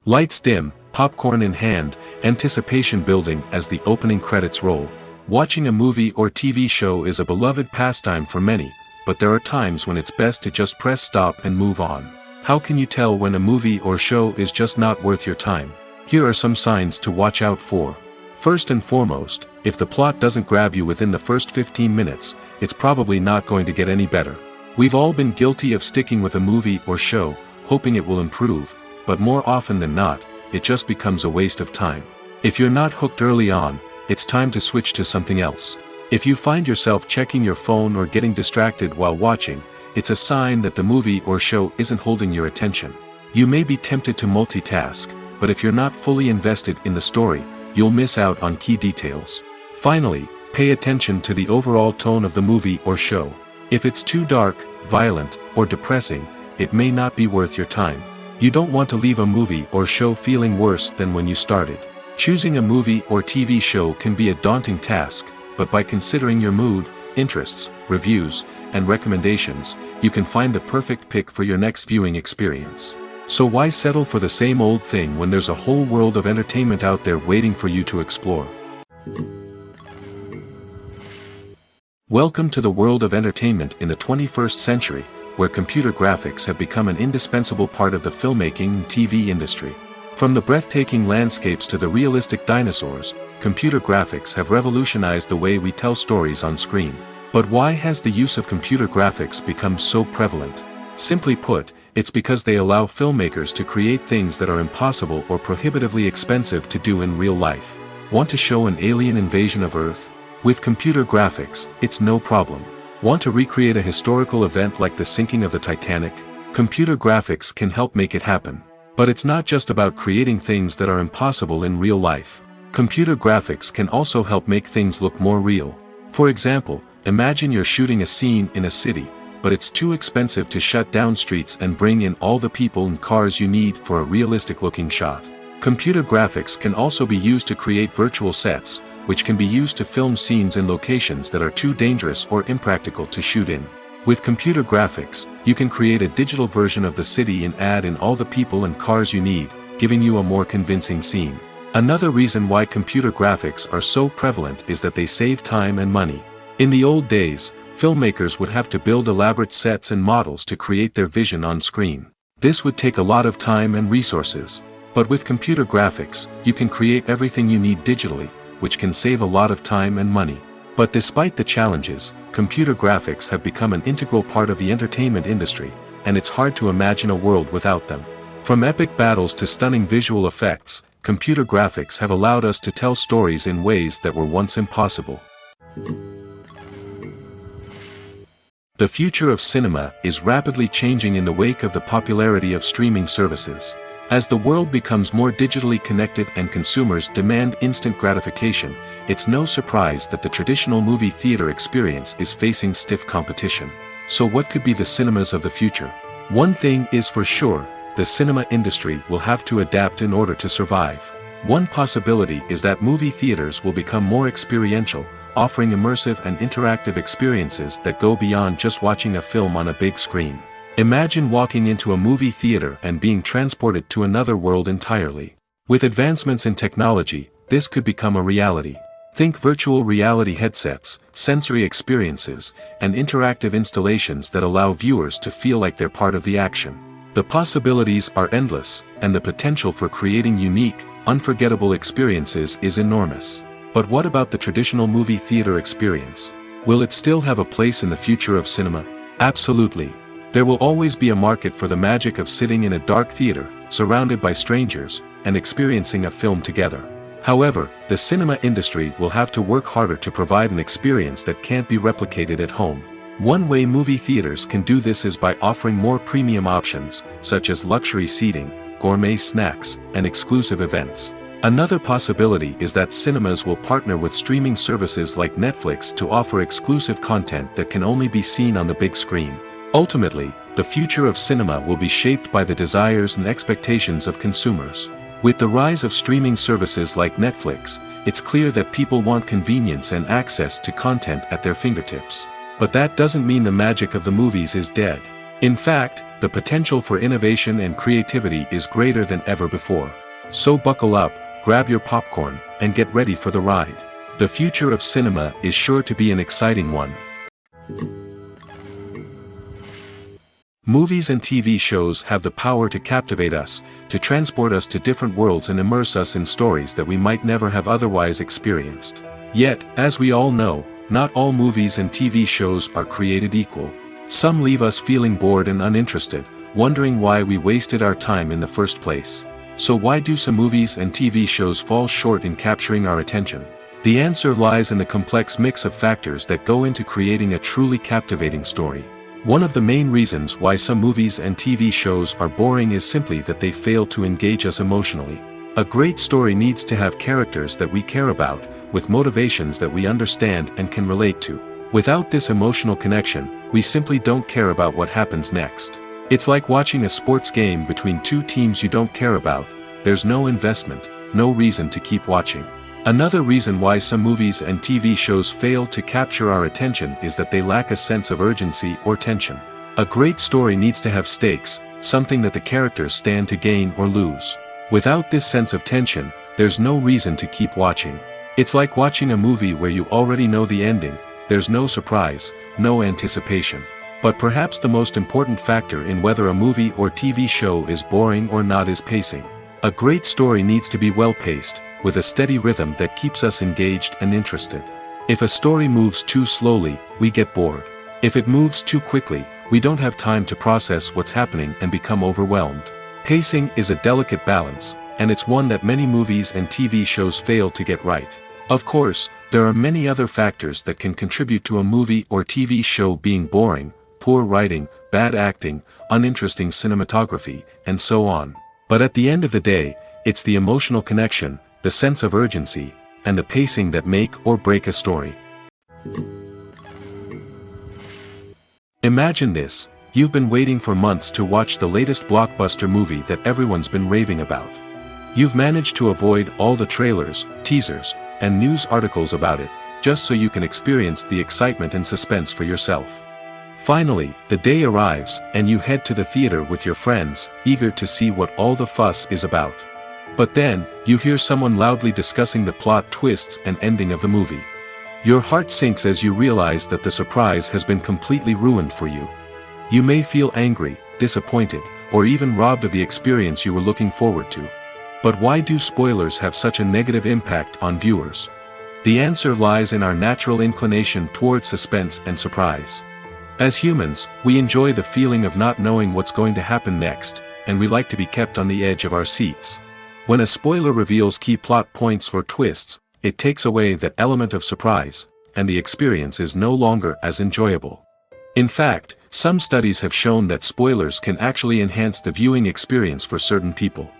Lights dim, popcorn in hand, anticipation building as the opening credits roll. Watching a movie or TV show is a beloved pastime for many, but there are times when it's best to just press stop and move on. How can you tell when a movie or show is just not worth your time? Here are some signs to watch out for. First and foremost, if the plot doesn't grab you within the first 15 minutes, it's probably not going to get any better. We've all been guilty of sticking with a movie or show, hoping it will improve, but more often than not, it just becomes a waste of time. If you're not hooked early on, it's time to switch to something else. If you find yourself checking your phone or getting distracted while watching, it's a sign that the movie or show isn't holding your attention. You may be tempted to multitask, but if you're not fully invested in the story, you'll miss out on key details. Finally, pay attention to the overall tone of the movie or show. If it's too dark, violent, or depressing, it may not be worth your time. You don't want to leave a movie or show feeling worse than when you started. Choosing a movie or TV show can be a daunting task, but by considering your mood, interests, reviews, and recommendations, you can find the perfect pick for your next viewing experience. So why settle for the same old thing when there's a whole world of entertainment out there waiting for you to explore? Welcome to the world of entertainment in the 21st century, where computer graphics have become an indispensable part of the filmmaking and TV industry. From the breathtaking landscapes to the realistic dinosaurs, computer graphics have revolutionized the way we tell stories on screen. But why has the use of computer graphics become so prevalent? Simply put, it's because they allow filmmakers to create things that are impossible or prohibitively expensive to do in real life. Want to show an alien invasion of Earth? With computer graphics, it's no problem. Want to recreate a historical event like the sinking of the Titanic? Computer graphics can help make it happen. But it's not just about creating things that are impossible in real life. Computer graphics can also help make things look more real. For example, imagine you're shooting a scene in a city, but it's too expensive to shut down streets and bring in all the people and cars you need for a realistic-looking shot. Computer graphics can also be used to create virtual sets, which can be used to film scenes in locations that are too dangerous or impractical to shoot in. With computer graphics, you can create a digital version of the city and add in all the people and cars you need, giving you a more convincing scene. Another reason why computer graphics are so prevalent is that they save time and money. In the old days, filmmakers would have to build elaborate sets and models to create their vision on screen. This would take a lot of time and resources. But with computer graphics, you can create everything you need digitally, which can save a lot of time and money. But despite the challenges, computer graphics have become an integral part of the entertainment industry, and it's hard to imagine a world without them. From epic battles to stunning visual effects, computer graphics have allowed us to tell stories in ways that were once impossible. The future of cinema is rapidly changing in the wake of the popularity of streaming services. As the world becomes more digitally connected and consumers demand instant gratification, it's no surprise that the traditional movie theater experience is facing stiff competition. So what could be the cinemas of the future? One thing is for sure, the cinema industry will have to adapt in order to survive. One possibility is that movie theaters will become more experiential, offering immersive and interactive experiences that go beyond just watching a film on a big screen. Imagine walking into a movie theater and being transported to another world entirely. With advancements in technology, this could become a reality. Think virtual reality headsets, sensory experiences, and interactive installations that allow viewers to feel like they're part of the action. The possibilities are endless, and the potential for creating unique, unforgettable experiences is enormous. But what about the traditional movie theater experience? Will it still have a place in the future of cinema? Absolutely. There will always be a market for the magic of sitting in a dark theater, surrounded by strangers, and experiencing a film together. However, the cinema industry will have to work harder to provide an experience that can't be replicated at home. One way movie theaters can do this is by offering more premium options, such as luxury seating, gourmet snacks, and exclusive events. Another possibility is that cinemas will partner with streaming services like Netflix to offer exclusive content that can only be seen on the big screen. Ultimately, the future of cinema will be shaped by the desires and expectations of consumers. With the rise of streaming services like Netflix, it's clear that people want convenience and access to content at their fingertips. But that doesn't mean the magic of the movies is dead. In fact, the potential for innovation and creativity is greater than ever before. So buckle up, grab your popcorn, and get ready for the ride. The future of cinema is sure to be an exciting one. Movies and TV shows have the power to captivate us, to transport us to different worlds and immerse us in stories that we might never have otherwise experienced. Yet, as we all know, not all movies and TV shows are created equal. Some leave us feeling bored and uninterested, wondering why we wasted our time in the first place. So why do some movies and TV shows fall short in capturing our attention? The answer lies in the complex mix of factors that go into creating a truly captivating story. One of the main reasons why some movies and TV shows are boring is simply that they fail to engage us emotionally. A great story needs to have characters that we care about, with motivations that we understand and can relate to. Without this emotional connection, we simply don't care about what happens next. It's like watching a sports game between two teams you don't care about. There's no investment, no reason to keep watching. Another reason why some movies and TV shows fail to capture our attention is that they lack a sense of urgency or tension. A great story needs to have stakes, something that the characters stand to gain or lose. Without this sense of tension, there's no reason to keep watching. It's like watching a movie where you already know the ending. There's no surprise, no anticipation. But perhaps the most important factor in whether a movie or TV show is boring or not is pacing. A great story needs to be well-paced, with a steady rhythm that keeps us engaged and interested. If a story moves too slowly, we get bored. If it moves too quickly, we don't have time to process what's happening and become overwhelmed. Pacing is a delicate balance, and it's one that many movies and TV shows fail to get right. Of course, there are many other factors that can contribute to a movie or TV show being boring: poor writing, bad acting, uninteresting cinematography, and so on. But at the end of the day, it's the emotional connection, the sense of urgency, and the pacing that make or break a story. Imagine this: you've been waiting for months to watch the latest blockbuster movie that everyone's been raving about. You've managed to avoid all the trailers, teasers, and news articles about it, just so you can experience the excitement and suspense for yourself. Finally, the day arrives, and you head to the theater with your friends, eager to see what all the fuss is about. But then, you hear someone loudly discussing the plot twists and ending of the movie. Your heart sinks as you realize that the surprise has been completely ruined for you. You may feel angry, disappointed, or even robbed of the experience you were looking forward to. But why do spoilers have such a negative impact on viewers? The answer lies in our natural inclination toward suspense and surprise. As humans, we enjoy the feeling of not knowing what's going to happen next, and we like to be kept on the edge of our seats. When a spoiler reveals key plot points or twists, it takes away that element of surprise, and the experience is no longer as enjoyable. In fact, some studies have shown that spoilers can actually enhance the viewing experience for certain people.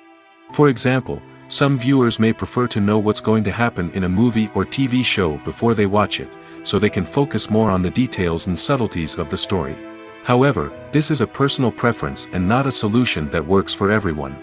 For example, some viewers may prefer to know what's going to happen in a movie or TV show before they watch it, so they can focus more on the details and subtleties of the story. However, this is a personal preference and not a solution that works for everyone.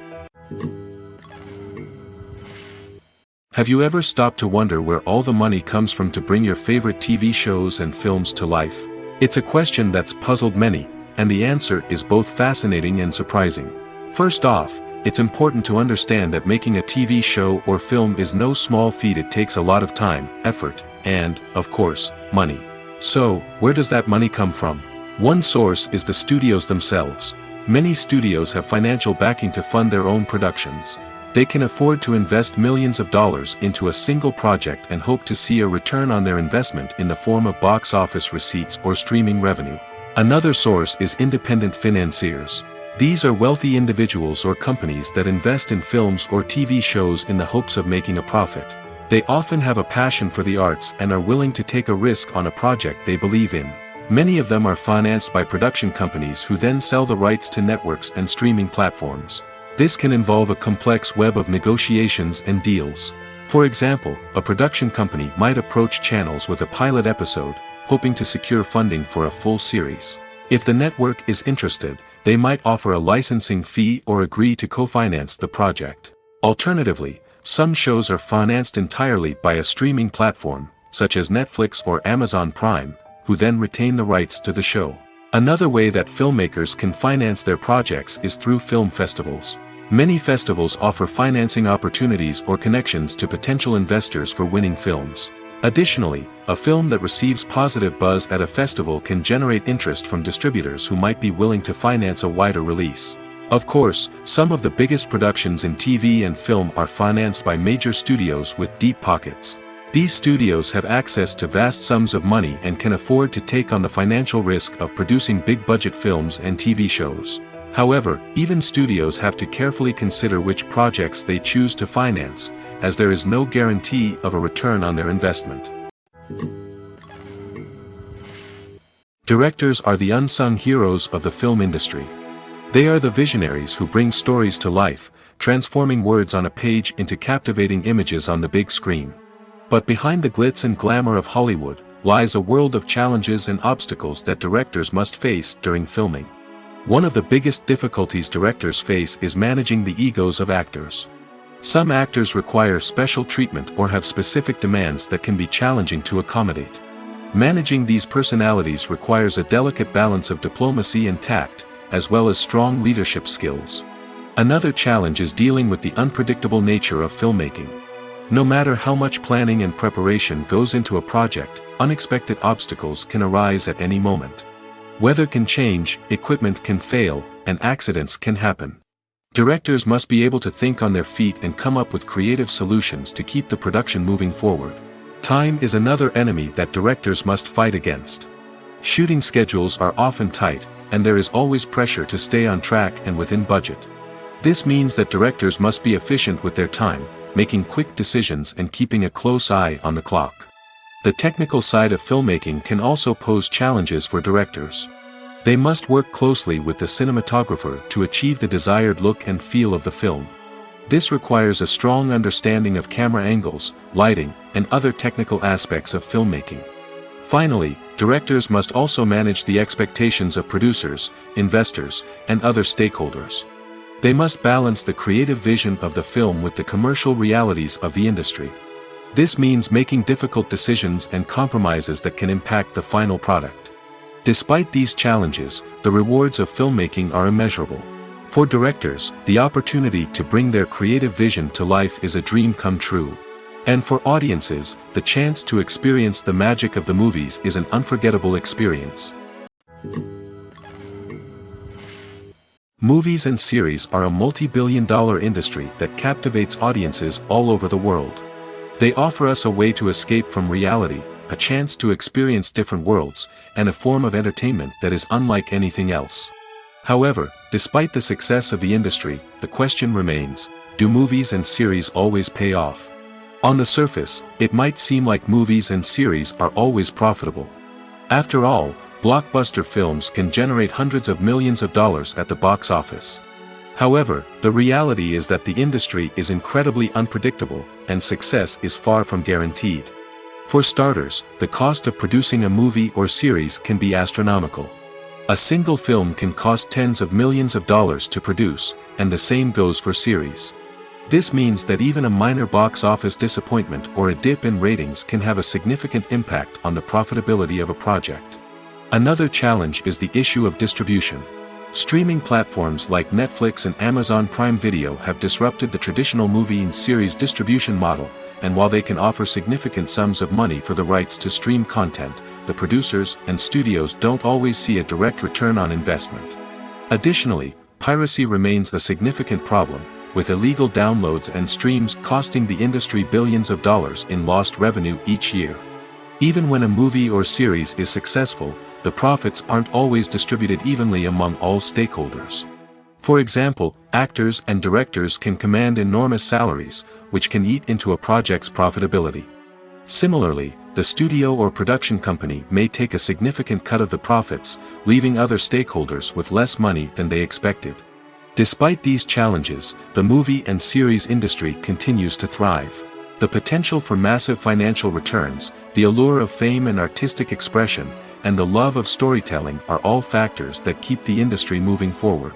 Have you ever stopped to wonder where all the money comes from to bring your favorite TV shows and films to life? It's a question that's puzzled many, and the answer is both fascinating and surprising. First off, it's important to understand that making a TV show or film is no small feat. It takes a lot of time, effort, and, of course, money. So, where does that money come from? One source is the studios themselves. Many studios have financial backing to fund their own productions. They can afford to invest millions of dollars into a single project and hope to see a return on their investment in the form of box office receipts or streaming revenue. Another source is independent financiers. These are wealthy individuals or companies that invest in films or TV shows in the hopes of making a profit. They often have a passion for the arts and are willing to take a risk on a project they believe in. Many of them are financed by production companies who then sell the rights to networks and streaming platforms. This can involve a complex web of negotiations and deals. For example, a production company might approach channels with a pilot episode, hoping to secure funding for a full series. If the network is interested, they might offer a licensing fee or agree to co-finance the project. Alternatively, some shows are financed entirely by a streaming platform, such as Netflix or Amazon Prime, who then retain the rights to the show. Another way that filmmakers can finance their projects is through film festivals. Many festivals offer financing opportunities or connections to potential investors for winning films. Additionally, a film that receives positive buzz at a festival can generate interest from distributors who might be willing to finance a wider release. Of course, some of the biggest productions in TV and film are financed by major studios with deep pockets. These studios have access to vast sums of money and can afford to take on the financial risk of producing big-budget films and TV shows. However, even studios have to carefully consider which projects they choose to finance, as there is no guarantee of a return on their investment. Directors are the unsung heroes of the film industry. They are the visionaries who bring stories to life, transforming words on a page into captivating images on the big screen. But behind the glitz and glamour of Hollywood lies a world of challenges and obstacles that directors must face during filming. One of the biggest difficulties directors face is managing the egos of actors. Some actors require special treatment or have specific demands that can be challenging to accommodate. Managing these personalities requires a delicate balance of diplomacy and tact, as well as strong leadership skills. Another challenge is dealing with the unpredictable nature of filmmaking. No matter how much planning and preparation goes into a project, unexpected obstacles can arise at any moment. Weather can change, equipment can fail, and accidents can happen. Directors must be able to think on their feet and come up with creative solutions to keep the production moving forward. Time is another enemy that directors must fight against. Shooting schedules are often tight, and there is always pressure to stay on track and within budget. This means that directors must be efficient with their time, making quick decisions and keeping a close eye on the clock. The technical side of filmmaking can also pose challenges for directors. They must work closely with the cinematographer to achieve the desired look and feel of the film. This requires a strong understanding of camera angles, lighting, and other technical aspects of filmmaking. Finally, directors must also manage the expectations of producers, investors, and other stakeholders. They must balance the creative vision of the film with the commercial realities of the industry. This means making difficult decisions and compromises that can impact the final product. Despite these challenges, the rewards of filmmaking are immeasurable. For directors, the opportunity to bring their creative vision to life is a dream come true. And for audiences, the chance to experience the magic of the movies is an unforgettable experience. Movies and series are a multi-billion-dollar industry that captivates audiences all over the world. They offer us a way to escape from reality, a chance to experience different worlds, and a form of entertainment that is unlike anything else. However, despite the success of the industry, the question remains, do movies and series always pay off? On the surface, it might seem like movies and series are always profitable. After all, blockbuster films can generate hundreds of millions of dollars at the box office. However, the reality is that the industry is incredibly unpredictable, and success is far from guaranteed. For starters, the cost of producing a movie or series can be astronomical. A single film can cost tens of millions of dollars to produce, and the same goes for series. This means that even a minor box office disappointment or a dip in ratings can have a significant impact on the profitability of a project. Another challenge is the issue of distribution. Streaming platforms like Netflix and Amazon Prime Video have disrupted the traditional movie and series distribution model, and while they can offer significant sums of money for the rights to stream content, the producers and studios don't always see a direct return on investment. Additionally, piracy remains a significant problem, with illegal downloads and streams costing the industry billions of dollars in lost revenue each year. Even when a movie or series is successful, the profits aren't always distributed evenly among all stakeholders. For example, actors and directors can command enormous salaries, which can eat into a project's profitability. Similarly, the studio or production company may take a significant cut of the profits, leaving other stakeholders with less money than they expected. Despite these challenges, the movie and series industry continues to thrive. The potential for massive financial returns, the allure of fame and artistic expression, and the love of storytelling are all factors that keep the industry moving forward.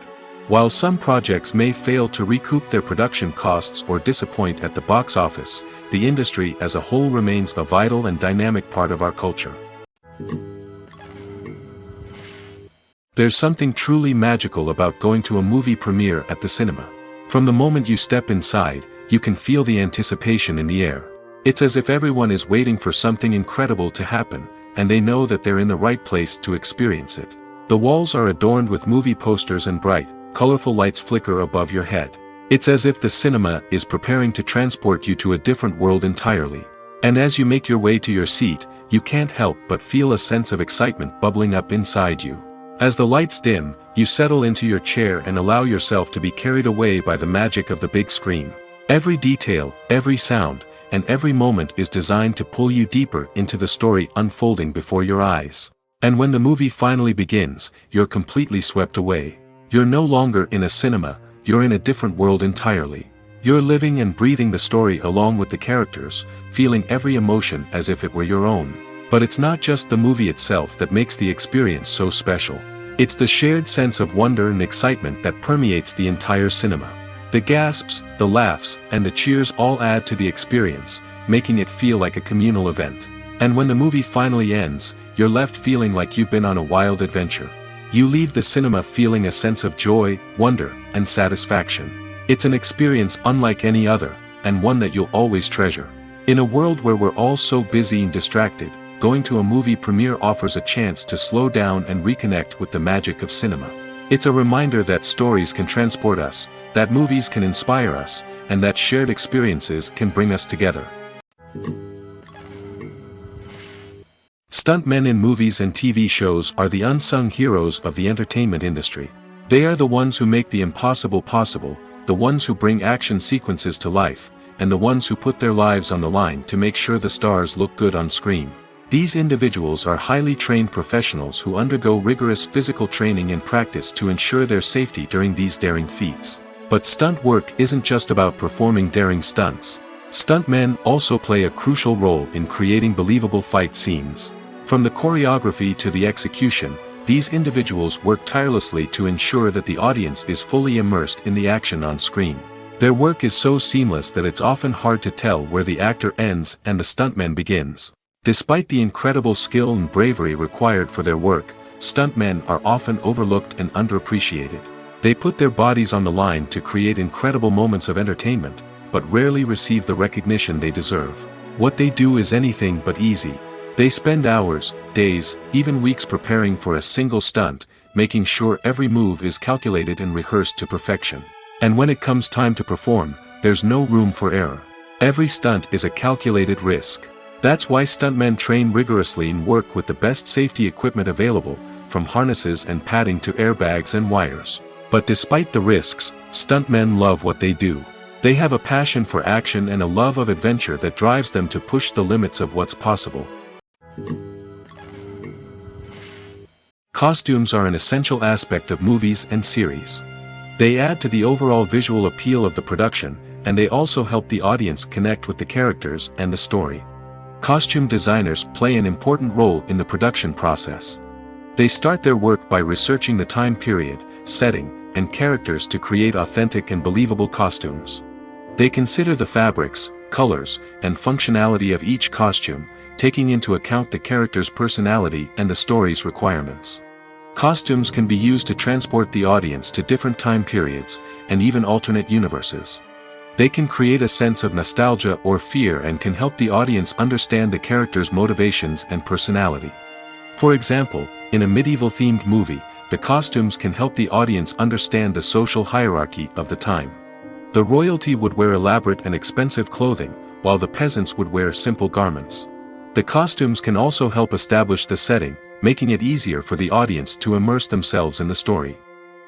While some projects may fail to recoup their production costs or disappoint at the box office, the industry as a whole remains a vital and dynamic part of our culture. There's something truly magical about going to a movie premiere at the cinema. From the moment you step inside, you can feel the anticipation in the air. It's as if everyone is waiting for something incredible to happen, and they know that they're in the right place to experience it. The walls are adorned with movie posters and bright, colorful lights flicker above your head. It's as if the cinema is preparing to transport you to a different world entirely. And as you make your way to your seat, you can't help but feel a sense of excitement bubbling up inside you. As the lights dim, you settle into your chair and allow yourself to be carried away by the magic of the big screen. Every detail, every sound, and every moment is designed to pull you deeper into the story unfolding before your eyes. And when the movie finally begins, you're completely swept away. You're no longer in a cinema, you're in a different world entirely. You're living and breathing the story along with the characters, feeling every emotion as if it were your own. But it's not just the movie itself that makes the experience so special. It's the shared sense of wonder and excitement that permeates the entire cinema. The gasps, the laughs, and the cheers all add to the experience, making it feel like a communal event. And when the movie finally ends, you're left feeling like you've been on a wild adventure. You leave the cinema feeling a sense of joy, wonder, and satisfaction. It's an experience unlike any other, and one that you'll always treasure. In a world where we're all so busy and distracted, going to a movie premiere offers a chance to slow down and reconnect with the magic of cinema. It's a reminder that stories can transport us, that movies can inspire us, and that shared experiences can bring us together. Stuntmen in movies and TV shows are the unsung heroes of the entertainment industry. They are the ones who make the impossible possible, the ones who bring action sequences to life, and the ones who put their lives on the line to make sure the stars look good on screen. These individuals are highly trained professionals who undergo rigorous physical training and practice to ensure their safety during these daring feats. But stunt work isn't just about performing daring stunts. Stuntmen also play a crucial role in creating believable fight scenes. From the choreography to the execution, these individuals work tirelessly to ensure that the audience is fully immersed in the action on screen. Their work is so seamless that it's often hard to tell where the actor ends and the stuntman begins. Despite the incredible skill and bravery required for their work, stuntmen are often overlooked and underappreciated. They put their bodies on the line to create incredible moments of entertainment, but rarely receive the recognition they deserve. What they do is anything but easy. They spend hours, days, even weeks preparing for a single stunt, making sure every move is calculated and rehearsed to perfection. And when it comes time to perform, there's no room for error. Every stunt is a calculated risk. That's why stuntmen train rigorously and work with the best safety equipment available, from harnesses and padding to airbags and wires. But despite the risks, stuntmen love what they do. They have a passion for action and a love of adventure that drives them to push the limits of what's possible. Costumes are an essential aspect of movies and series. They add to the overall visual appeal of the production, and they also help the audience connect with the characters and the story. Costume designers play an important role in the production process. They start their work by researching the time period, setting, and characters to create authentic and believable costumes. They consider the fabrics, colors, and functionality of each costume, taking into account the character's personality and the story's requirements. Costumes can be used to transport the audience to different time periods, and even alternate universes. They can create a sense of nostalgia or fear and can help the audience understand the character's motivations and personality. For example, in a medieval-themed movie, the costumes can help the audience understand the social hierarchy of the time. The royalty would wear elaborate and expensive clothing, while the peasants would wear simple garments. The costumes can also help establish the setting, making it easier for the audience to immerse themselves in the story.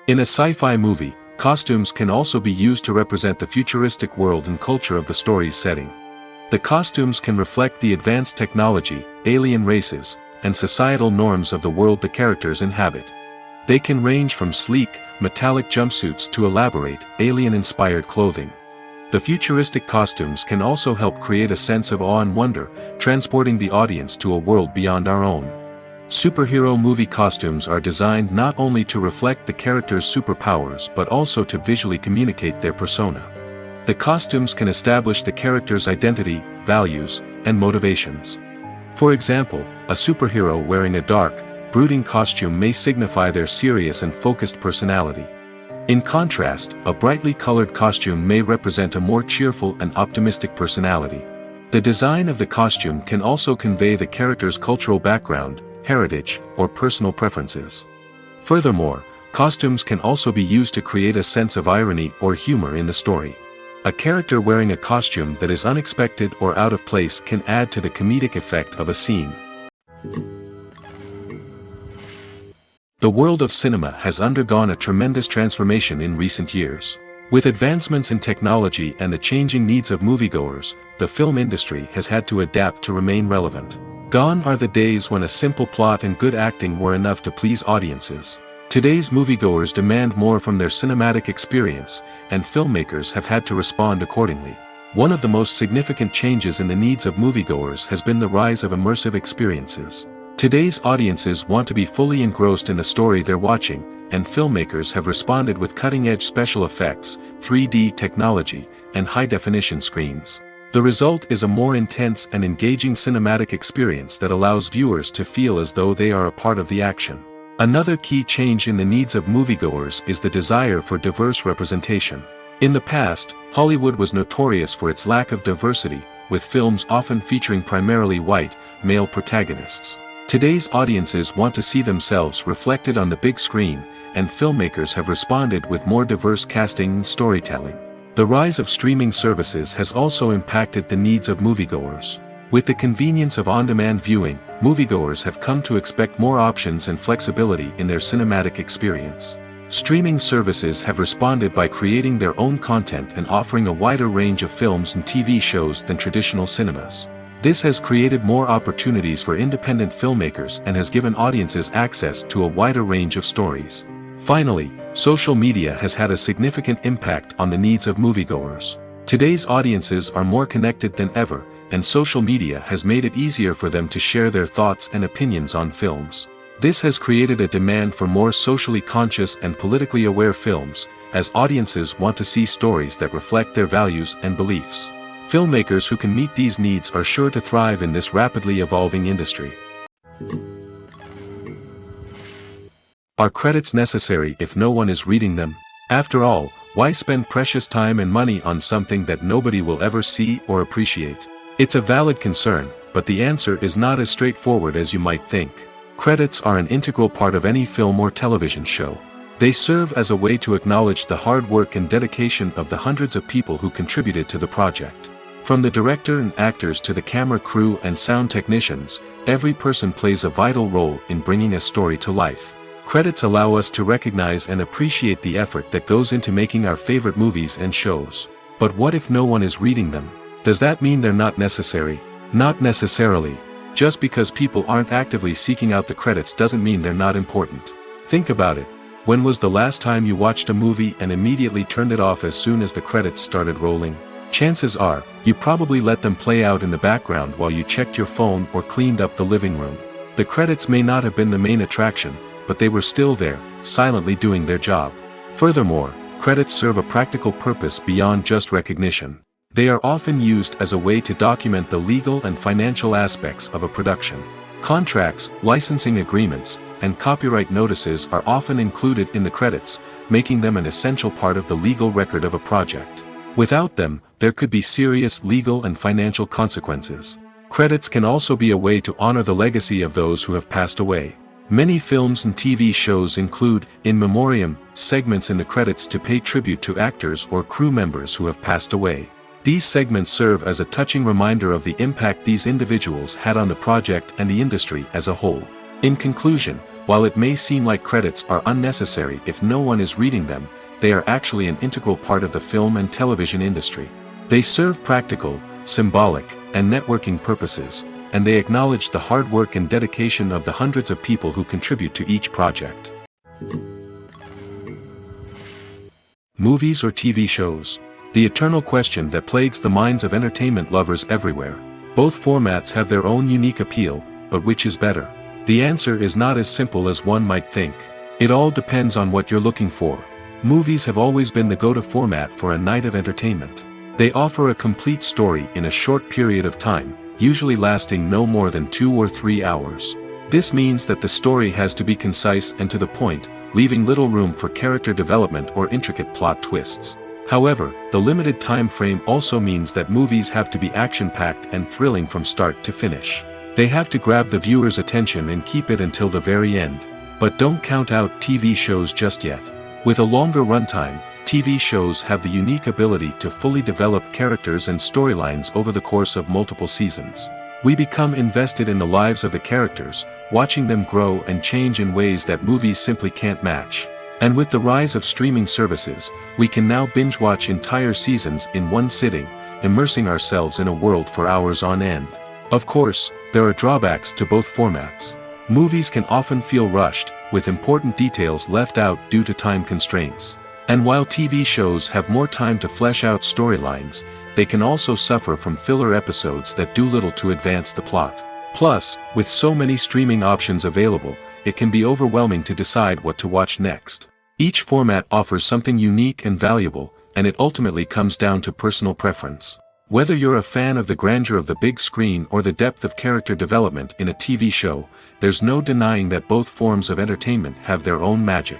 In a sci-fi movie, costumes can also be used to represent the futuristic world and culture of the story's setting. The costumes can reflect the advanced technology, alien races, and societal norms of the world the characters inhabit. They can range from sleek, metallic jumpsuits to elaborate, alien-inspired clothing. The futuristic costumes can also help create a sense of awe and wonder, transporting the audience to a world beyond our own. Superhero movie costumes are designed not only to reflect the character's superpowers but also to visually communicate their persona. The costumes can establish the character's identity, values, and motivations. For example, a superhero wearing a dark, brooding costume may signify their serious and focused personality. In contrast, a brightly colored costume may represent a more cheerful and optimistic personality. The design of the costume can also convey the character's cultural background, heritage, or personal preferences. Furthermore, costumes can also be used to create a sense of irony or humor in the story. A character wearing a costume that is unexpected or out of place can add to the comedic effect of a scene. The world of cinema has undergone a tremendous transformation in recent years. With advancements in technology and the changing needs of moviegoers, the film industry has had to adapt to remain relevant. Gone are the days when a simple plot and good acting were enough to please audiences. Today's moviegoers demand more from their cinematic experience, and filmmakers have had to respond accordingly. One of the most significant changes in the needs of moviegoers has been the rise of immersive experiences. Today's audiences want to be fully engrossed in the story they're watching, and filmmakers have responded with cutting-edge special effects, 3D technology, and high-definition screens. The result is a more intense and engaging cinematic experience that allows viewers to feel as though they are a part of the action. Another key change in the needs of moviegoers is the desire for diverse representation. In the past, Hollywood was notorious for its lack of diversity, with films often featuring primarily white, male protagonists. Today's audiences want to see themselves reflected on the big screen, and filmmakers have responded with more diverse casting and storytelling. The rise of streaming services has also impacted the needs of moviegoers. With the convenience of on-demand viewing, moviegoers have come to expect more options and flexibility in their cinematic experience. Streaming services have responded by creating their own content and offering a wider range of films and TV shows than traditional cinemas. This has created more opportunities for independent filmmakers and has given audiences access to a wider range of stories. Finally, social media has had a significant impact on the needs of moviegoers. Today's audiences are more connected than ever, and social media has made it easier for them to share their thoughts and opinions on films. This has created a demand for more socially conscious and politically aware films, as audiences want to see stories that reflect their values and beliefs. Filmmakers who can meet these needs are sure to thrive in this rapidly evolving industry. Are credits necessary if no one is reading them? After all, why spend precious time and money on something that nobody will ever see or appreciate? It's a valid concern, but the answer is not as straightforward as you might think. Credits are an integral part of any film or television show. They serve as a way to acknowledge the hard work and dedication of the hundreds of people who contributed to the project. From the director and actors to the camera crew and sound technicians, every person plays a vital role in bringing a story to life. Credits allow us to recognize and appreciate the effort that goes into making our favorite movies and shows. But what if no one is reading them? Does that mean they're not necessary? Not necessarily. Just because people aren't actively seeking out the credits doesn't mean they're not important. Think about it. When was the last time you watched a movie and immediately turned it off as soon as the credits started rolling? Chances are, you probably let them play out in the background while you checked your phone or cleaned up the living room. The credits may not have been the main attraction, but they were still there, silently doing their job. Furthermore, credits serve a practical purpose beyond just recognition. They are often used as a way to document the legal and financial aspects of a production. Contracts, licensing agreements, and copyright notices are often included in the credits, making them an essential part of the legal record of a project. Without them, there could be serious legal and financial consequences. Credits can also be a way to honor the legacy of those who have passed away. Many films and TV shows include, in memoriam, segments in the credits to pay tribute to actors or crew members who have passed away. These segments serve as a touching reminder of the impact these individuals had on the project and the industry as a whole. In conclusion, while it may seem like credits are unnecessary if no one is reading them, they are actually an integral part of the film and television industry. They serve practical, symbolic, and networking purposes, and they acknowledge the hard work and dedication of the hundreds of people who contribute to each project. Movies or TV shows? The eternal question that plagues the minds of entertainment lovers everywhere. Both formats have their own unique appeal, but which is better? The answer is not as simple as one might think. It all depends on what you're looking for. Movies have always been the go-to format for a night of entertainment. They offer a complete story in a short period of time, usually lasting no more than 2 or 3 hours. This means that the story has to be concise and to the point, leaving little room for character development or intricate plot twists. However, the limited time frame also means that movies have to be action-packed and thrilling from start to finish. They have to grab the viewer's attention and keep it until the very end. But don't count out TV shows just yet. With a longer runtime, TV shows have the unique ability to fully develop characters and storylines over the course of multiple seasons. We become invested in the lives of the characters, watching them grow and change in ways that movies simply can't match. And with the rise of streaming services, we can now binge-watch entire seasons in one sitting, immersing ourselves in a world for hours on end. Of course, there are drawbacks to both formats. Movies can often feel rushed, with important details left out due to time constraints. And while TV shows have more time to flesh out storylines, they can also suffer from filler episodes that do little to advance the plot. Plus, with so many streaming options available, it can be overwhelming to decide what to watch next. Each format offers something unique and valuable, and it ultimately comes down to personal preference. Whether you're a fan of the grandeur of the big screen or the depth of character development in a TV show, there's no denying that both forms of entertainment have their own magic.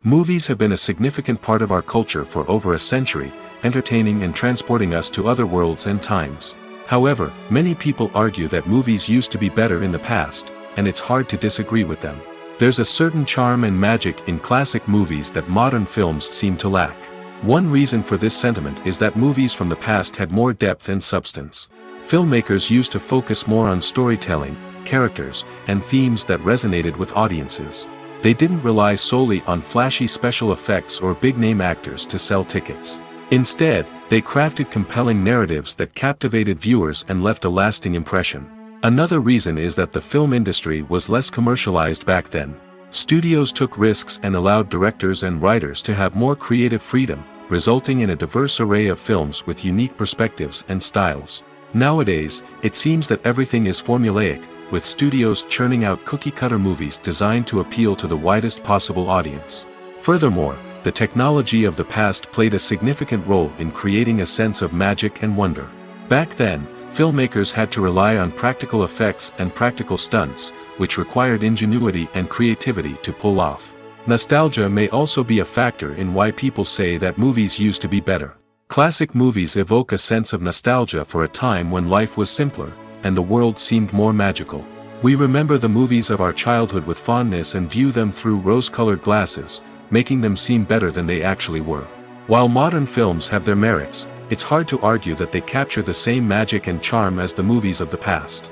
Movies have been a significant part of our culture for over a century, entertaining and transporting us to other worlds and times. However, many people argue that movies used to be better in the past, and it's hard to disagree with them. There's a certain charm and magic in classic movies that modern films seem to lack. One reason for this sentiment is that movies from the past had more depth and substance. Filmmakers used to focus more on storytelling, characters, and themes that resonated with audiences. They didn't rely solely on flashy special effects or big-name actors to sell tickets. Instead, they crafted compelling narratives that captivated viewers and left a lasting impression. Another reason is that the film industry was less commercialized back then. Studios took risks and allowed directors and writers to have more creative freedom, resulting in a diverse array of films with unique perspectives and styles. Nowadays, it seems that everything is formulaic, with studios churning out cookie-cutter movies designed to appeal to the widest possible audience. Furthermore, the technology of the past played a significant role in creating a sense of magic and wonder. Back then, filmmakers had to rely on practical effects and practical stunts, which required ingenuity and creativity to pull off. Nostalgia may also be a factor in why people say that movies used to be better. Classic movies evoke a sense of nostalgia for a time when life was simpler, and the world seemed more magical. We remember the movies of our childhood with fondness and view them through rose-colored glasses, making them seem better than they actually were. While modern films have their merits, it's hard to argue that they capture the same magic and charm as the movies of the past.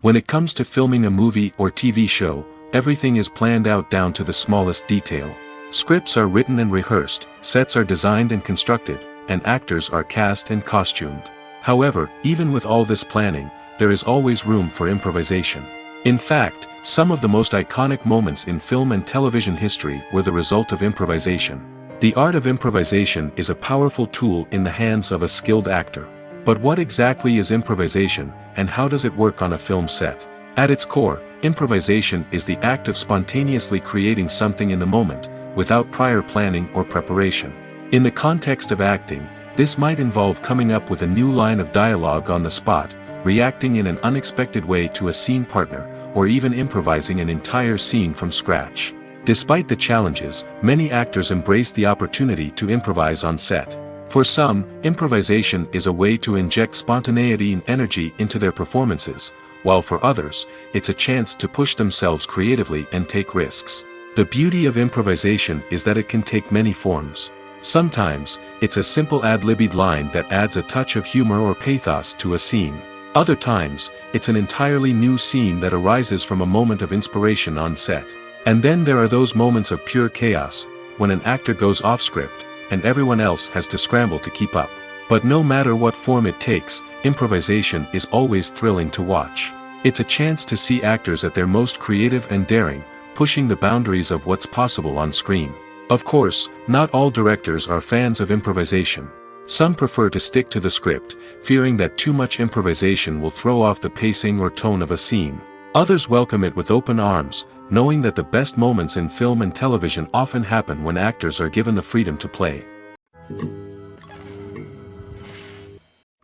When it comes to filming a movie or TV show, everything is planned out down to the smallest detail. Scripts are written and rehearsed, sets are designed and constructed, and actors are cast and costumed. However, even with all this planning, there is always room for improvisation. In fact, some of the most iconic moments in film and television history were the result of improvisation. The art of improvisation is a powerful tool in the hands of a skilled actor. But what exactly is improvisation, and how does it work on a film set? At its core, improvisation is the act of spontaneously creating something in the moment, without prior planning or preparation. In the context of acting, this might involve coming up with a new line of dialogue on the spot, reacting in an unexpected way to a scene partner, or even improvising an entire scene from scratch. Despite the challenges, many actors embrace the opportunity to improvise on set. For some, improvisation is a way to inject spontaneity and energy into their performances, while for others, it's a chance to push themselves creatively and take risks. The beauty of improvisation is that it can take many forms. Sometimes, it's a simple ad-libbed line that adds a touch of humor or pathos to a scene. Other times, it's an entirely new scene that arises from a moment of inspiration on set. And then there are those moments of pure chaos, when an actor goes off script, and everyone else has to scramble to keep up. But no matter what form it takes, improvisation is always thrilling to watch. It's a chance to see actors at their most creative and daring, pushing the boundaries of what's possible on screen. Of course, not all directors are fans of improvisation. Some prefer to stick to the script, fearing that too much improvisation will throw off the pacing or tone of a scene. Others welcome it with open arms, knowing that the best moments in film and television often happen when actors are given the freedom to play.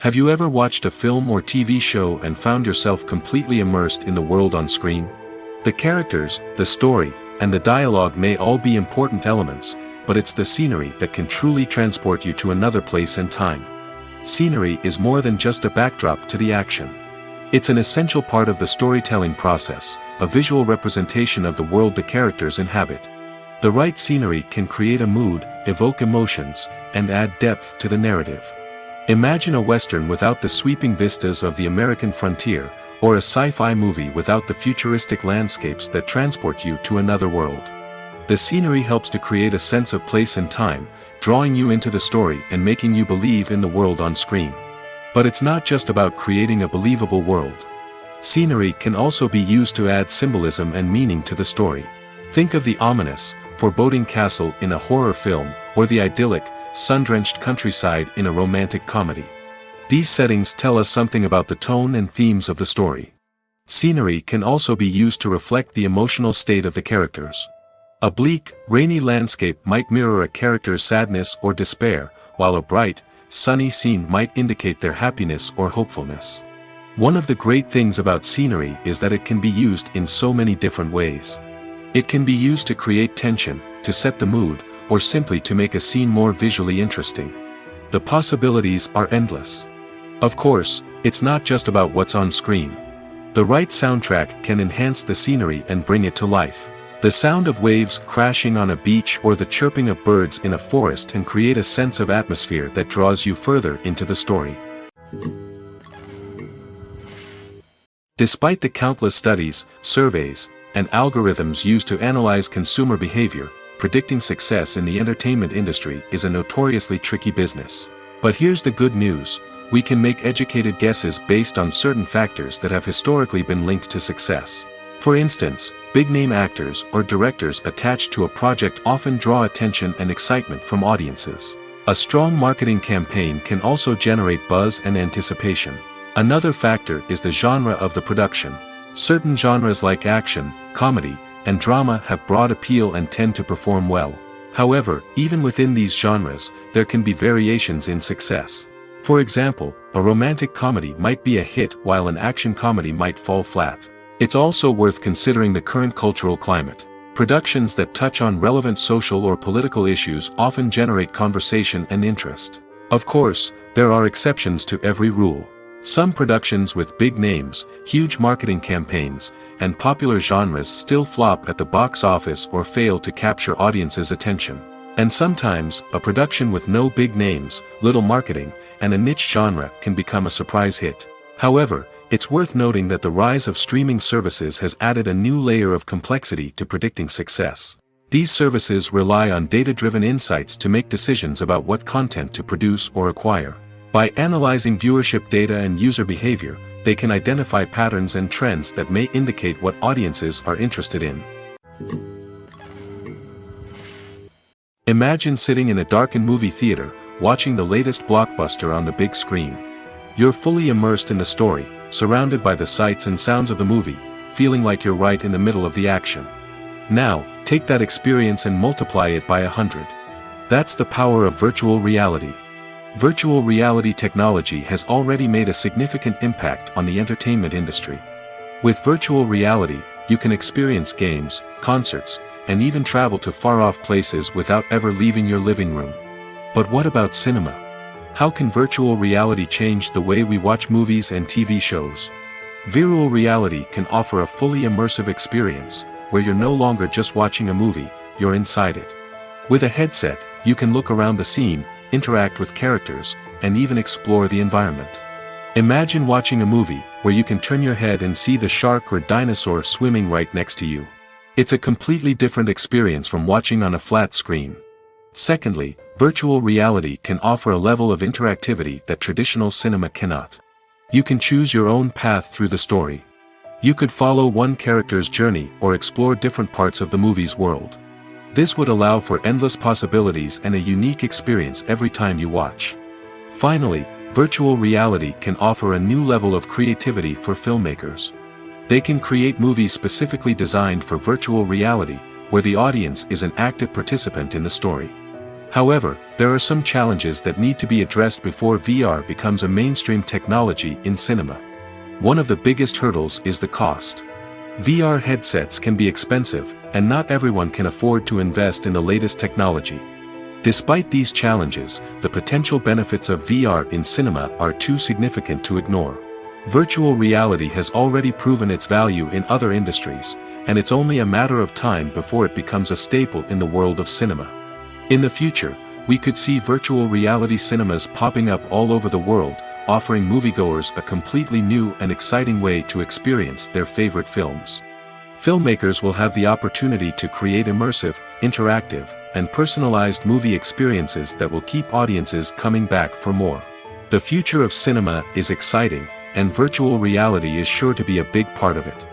Have you ever watched a film or TV show and found yourself completely immersed in the world on screen? The characters, the story, and the dialogue may all be important elements, but it's the scenery that can truly transport you to another place and time. Scenery is more than just a backdrop to the action. It's an essential part of the storytelling process, a visual representation of the world the characters inhabit. The right scenery can create a mood, evoke emotions, and add depth to the narrative. Imagine a Western without the sweeping vistas of the American frontier, or a sci-fi movie without the futuristic landscapes that transport you to another world. The scenery helps to create a sense of place and time, drawing you into the story and making you believe in the world on screen. But it's not just about creating a believable world. Scenery can also be used to add symbolism and meaning to the story. Think of the ominous, foreboding castle in a horror film, or the idyllic, sun-drenched countryside in a romantic comedy. These settings tell us something about the tone and themes of the story. Scenery can also be used to reflect the emotional state of the characters. A bleak, rainy landscape might mirror a character's sadness or despair, while a bright, sunny scene might indicate their happiness or hopefulness. One of the great things about scenery is that it can be used in so many different ways. It can be used to create tension, to set the mood, or simply to make a scene more visually interesting. The possibilities are endless. Of course, it's not just about what's on screen. The right soundtrack can enhance the scenery and bring it to life. The sound of waves crashing on a beach or the chirping of birds in a forest can create a sense of atmosphere that draws you further into the story. Despite the countless studies, surveys, and algorithms used to analyze consumer behavior, predicting success in the entertainment industry is a notoriously tricky business. But here's the good news: we can make educated guesses based on certain factors that have historically been linked to success. For instance, big-name actors or directors attached to a project often draw attention and excitement from audiences. A strong marketing campaign can also generate buzz and anticipation. Another factor is the genre of the production. Certain genres like action, comedy, and drama have broad appeal and tend to perform well. However, even within these genres, there can be variations in success. For example, a romantic comedy might be a hit while an action comedy might fall flat. It's also worth considering the current cultural climate. Productions that touch on relevant social or political issues often generate conversation and interest. Of course, there are exceptions to every rule. Some productions with big names, huge marketing campaigns, and popular genres still flop at the box office or fail to capture audiences' attention. And sometimes, a production with no big names, little marketing, and a niche genre can become a surprise hit. However, it's worth noting that the rise of streaming services has added a new layer of complexity to predicting success. These services rely on data-driven insights to make decisions about what content to produce or acquire. By analyzing viewership data and user behavior, they can identify patterns and trends that may indicate what audiences are interested in. Imagine sitting in a darkened movie theater, watching the latest blockbuster on the big screen. You're fully immersed in the story, surrounded by the sights and sounds of the movie, feeling like you're right in the middle of the action. Now, take that experience and multiply it by 100. That's the power of virtual reality. Virtual reality technology has already made a significant impact on the entertainment industry. With virtual reality, you can experience games, concerts, and even travel to far-off places without ever leaving your living room. But what about cinema? How can virtual reality change the way we watch movies and TV shows? Virtual reality can offer a fully immersive experience, where you're no longer just watching a movie, you're inside it. With a headset, you can look around the scene, interact with characters, and even explore the environment. Imagine watching a movie, where you can turn your head and see the shark or dinosaur swimming right next to you. It's a completely different experience from watching on a flat screen. Secondly, virtual reality can offer a level of interactivity that traditional cinema cannot. You can choose your own path through the story. You could follow one character's journey or explore different parts of the movie's world. This would allow for endless possibilities and a unique experience every time you watch. Finally, virtual reality can offer a new level of creativity for filmmakers. They can create movies specifically designed for virtual reality, where the audience is an active participant in the story. However, there are some challenges that need to be addressed before VR becomes a mainstream technology in cinema. One of the biggest hurdles is the cost. VR headsets can be expensive, and not everyone can afford to invest in the latest technology. Despite these challenges, the potential benefits of VR in cinema are too significant to ignore. Virtual reality has already proven its value in other industries, and it's only a matter of time before it becomes a staple in the world of cinema. In the future, we could see virtual reality cinemas popping up all over the world, offering moviegoers a completely new and exciting way to experience their favorite films. Filmmakers will have the opportunity to create immersive, interactive, and personalized movie experiences that will keep audiences coming back for more. The future of cinema is exciting, and virtual reality is sure to be a big part of it.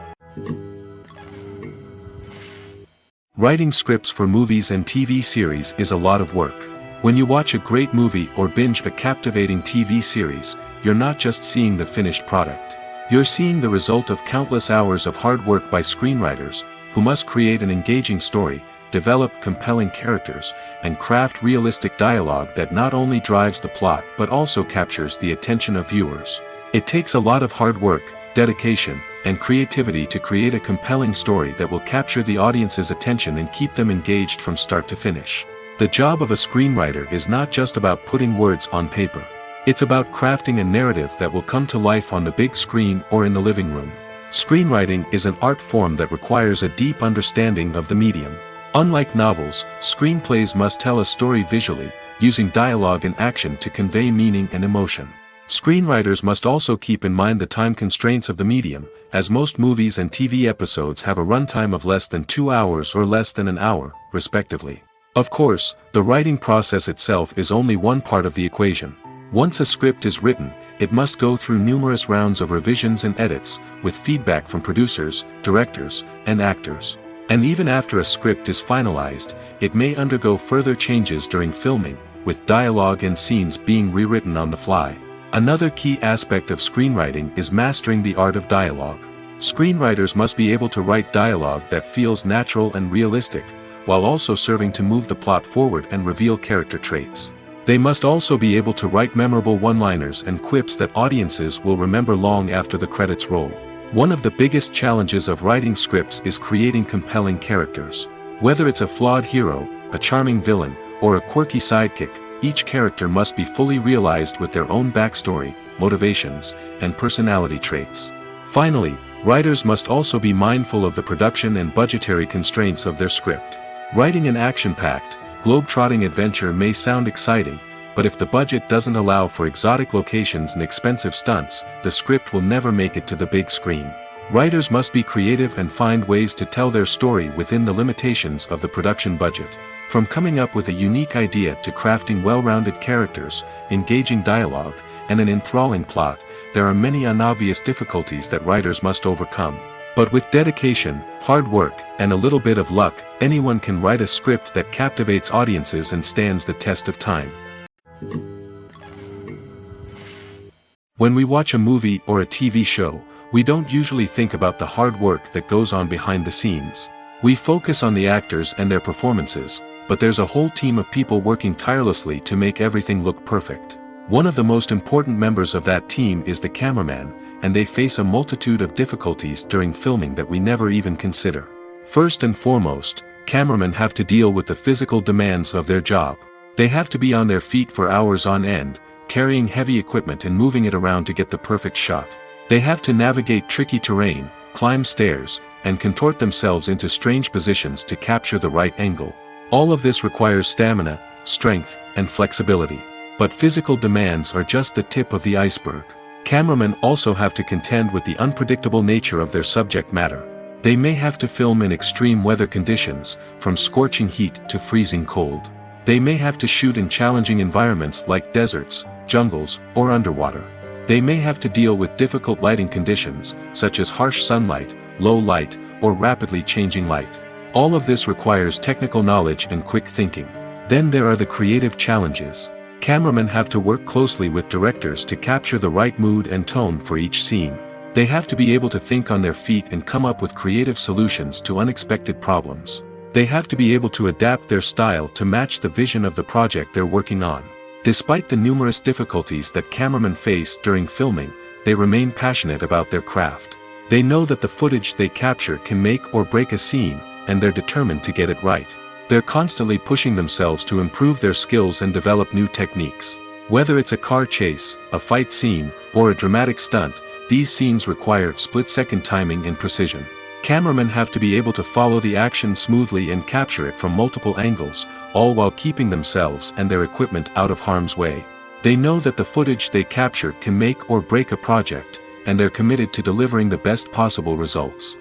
Writing scripts for movies and TV series is a lot of work. When you watch a great movie or binge a captivating TV series, you're not just seeing the finished product. You're seeing the result of countless hours of hard work by screenwriters, who must create an engaging story, develop compelling characters, and craft realistic dialogue that not only drives the plot but also captures the attention of viewers. It takes a lot of hard work, dedication, and creativity to create a compelling story that will capture the audience's attention and keep them engaged from start to finish. The job of a screenwriter is not just about putting words on paper. It's about crafting a narrative that will come to life on the big screen or in the living room. Screenwriting is an art form that requires a deep understanding of the medium. Unlike novels, screenplays must tell a story visually, using dialogue and action to convey meaning and emotion. Screenwriters must also keep in mind the time constraints of the medium, as most movies and TV episodes have a runtime of less than 2 hours or less than an hour, respectively. Of course, the writing process itself is only one part of the equation. Once a script is written, it must go through numerous rounds of revisions and edits, with feedback from producers, directors, and actors. And even after a script is finalized, it may undergo further changes during filming, with dialogue and scenes being rewritten on the fly. Another key aspect of screenwriting is mastering the art of dialogue. Screenwriters must be able to write dialogue that feels natural and realistic, while also serving to move the plot forward and reveal character traits. They must also be able to write memorable one-liners and quips that audiences will remember long after the credits roll. One of the biggest challenges of writing scripts is creating compelling characters. Whether it's a flawed hero, a charming villain, or a quirky sidekick, each character must be fully realized with their own backstory, motivations, and personality traits. Finally, writers must also be mindful of the production and budgetary constraints of their script. Writing an action-packed, globe-trotting adventure may sound exciting, but if the budget doesn't allow for exotic locations and expensive stunts, the script will never make it to the big screen. Writers must be creative and find ways to tell their story within the limitations of the production budget. From coming up with a unique idea to crafting well-rounded characters, engaging dialogue, and an enthralling plot, there are many unobvious difficulties that writers must overcome. But with dedication, hard work, and a little bit of luck, anyone can write a script that captivates audiences and stands the test of time. When we watch a movie or a TV show, we don't usually think about the hard work that goes on behind the scenes. We focus on the actors and their performances, but there's a whole team of people working tirelessly to make everything look perfect. One of the most important members of that team is the cameraman, and they face a multitude of difficulties during filming that we never even consider. First and foremost, cameramen have to deal with the physical demands of their job. They have to be on their feet for hours on end, carrying heavy equipment and moving it around to get the perfect shot. They have to navigate tricky terrain, climb stairs, and contort themselves into strange positions to capture the right angle. All of this requires stamina, strength, and flexibility. But physical demands are just the tip of the iceberg. Cameramen also have to contend with the unpredictable nature of their subject matter. They may have to film in extreme weather conditions, from scorching heat to freezing cold. They may have to shoot in challenging environments like deserts, jungles, or underwater. They may have to deal with difficult lighting conditions, such as harsh sunlight, low light, or rapidly changing light. All of this requires technical knowledge and quick thinking. Then there are the creative challenges. Cameramen have to work closely with directors to capture the right mood and tone for each scene. They have to be able to think on their feet and come up with creative solutions to unexpected problems. They have to be able to adapt their style to match the vision of the project they're working on. Despite the numerous difficulties that cameramen face during filming, they remain passionate about their craft. They know that the footage they capture can make or break a scene, and they're determined to get it right. They're constantly pushing themselves to improve their skills and develop new techniques. Whether it's a car chase, a fight scene, or a dramatic stunt, these scenes require split-second timing and precision. Cameramen have to be able to follow the action smoothly and capture it from multiple angles, all while keeping themselves and their equipment out of harm's way. They know that the footage they capture can make or break a project, and they're committed to delivering the best possible results.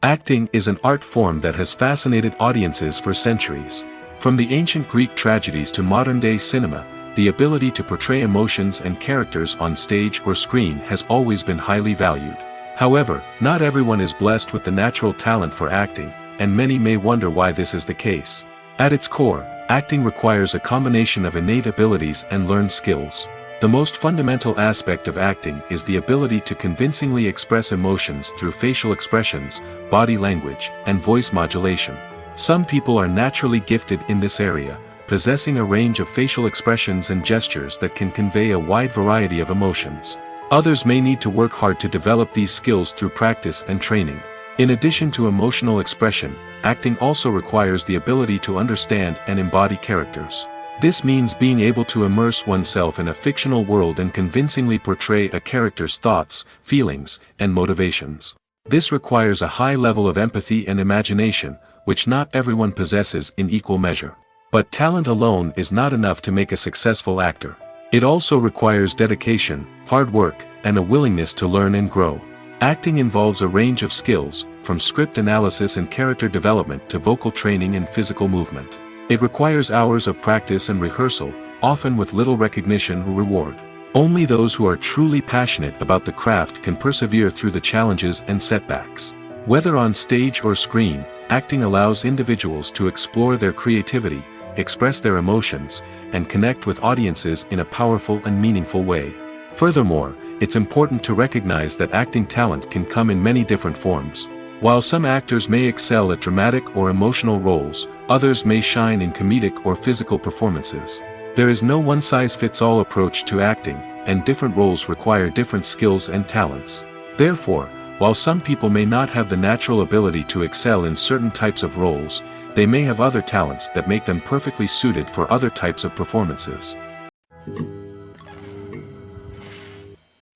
Acting is an art form that has fascinated audiences for centuries. From the ancient Greek tragedies to modern-day cinema, the ability to portray emotions and characters on stage or screen has always been highly valued. However, not everyone is blessed with the natural talent for acting, and many may wonder why this is the case. At its core, acting requires a combination of innate abilities and learned skills. The most fundamental aspect of acting is the ability to convincingly express emotions through facial expressions, body language, and voice modulation. Some people are naturally gifted in this area, possessing a range of facial expressions and gestures that can convey a wide variety of emotions. Others may need to work hard to develop these skills through practice and training. In addition to emotional expression, acting also requires the ability to understand and embody characters. This means being able to immerse oneself in a fictional world and convincingly portray a character's thoughts, feelings, and motivations. This requires a high level of empathy and imagination, which not everyone possesses in equal measure. But talent alone is not enough to make a successful actor. It also requires dedication, hard work, and a willingness to learn and grow. Acting involves a range of skills, from script analysis and character development to vocal training and physical movement. It requires hours of practice and rehearsal, often with little recognition or reward. Only those who are truly passionate about the craft can persevere through the challenges and setbacks. Whether on stage or screen, acting allows individuals to explore their creativity, express their emotions, and connect with audiences in a powerful and meaningful way. Furthermore, it's important to recognize that acting talent can come in many different forms. While some actors may excel at dramatic or emotional roles, others may shine in comedic or physical performances. There is no one-size-fits-all approach to acting, and different roles require different skills and talents. Therefore, while some people may not have the natural ability to excel in certain types of roles, they may have other talents that make them perfectly suited for other types of performances.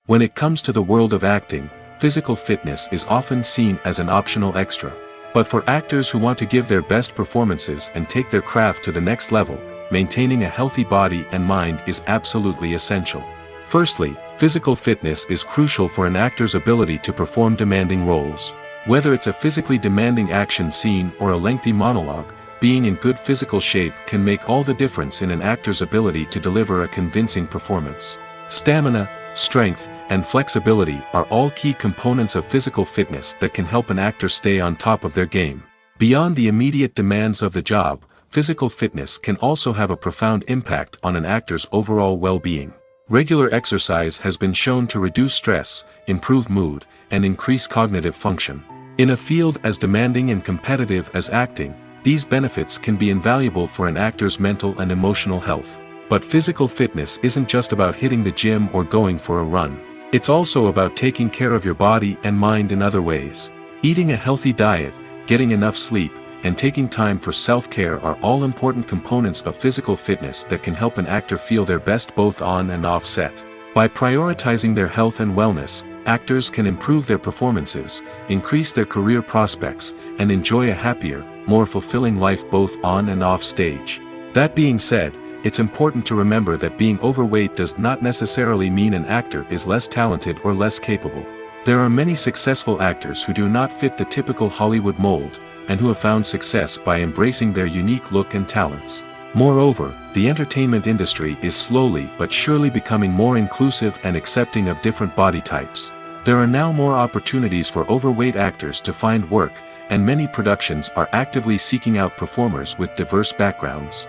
When it comes to the world of acting, physical fitness is often seen as an optional extra. But for actors who want to give their best performances and take their craft to the next level, maintaining a healthy body and mind is absolutely essential. Firstly, physical fitness is crucial for an actor's ability to perform demanding roles. Whether it's a physically demanding action scene or a lengthy monologue, being in good physical shape can make all the difference in an actor's ability to deliver a convincing performance. Stamina, strength, and flexibility are all key components of physical fitness that can help an actor stay on top of their game. Beyond the immediate demands of the job, physical fitness can also have a profound impact on an actor's overall well-being. Regular exercise has been shown to reduce stress, improve mood, and increase cognitive function. In a field as demanding and competitive as acting, these benefits can be invaluable for an actor's mental and emotional health. But physical fitness isn't just about hitting the gym or going for a run. It's also about taking care of your body and mind in other ways. Eating a healthy diet, getting enough sleep, and taking time for self-care are all important components of physical fitness that can help an actor feel their best both on and off set. By prioritizing their health and wellness, actors can improve their performances, increase their career prospects, and enjoy a happier, more fulfilling life both on and off stage. That being said, it's important to remember that being overweight does not necessarily mean an actor is less talented or less capable. There are many successful actors who do not fit the typical Hollywood mold, and who have found success by embracing their unique look and talents. Moreover, the entertainment industry is slowly but surely becoming more inclusive and accepting of different body types. There are now more opportunities for overweight actors to find work, and many productions are actively seeking out performers with diverse backgrounds.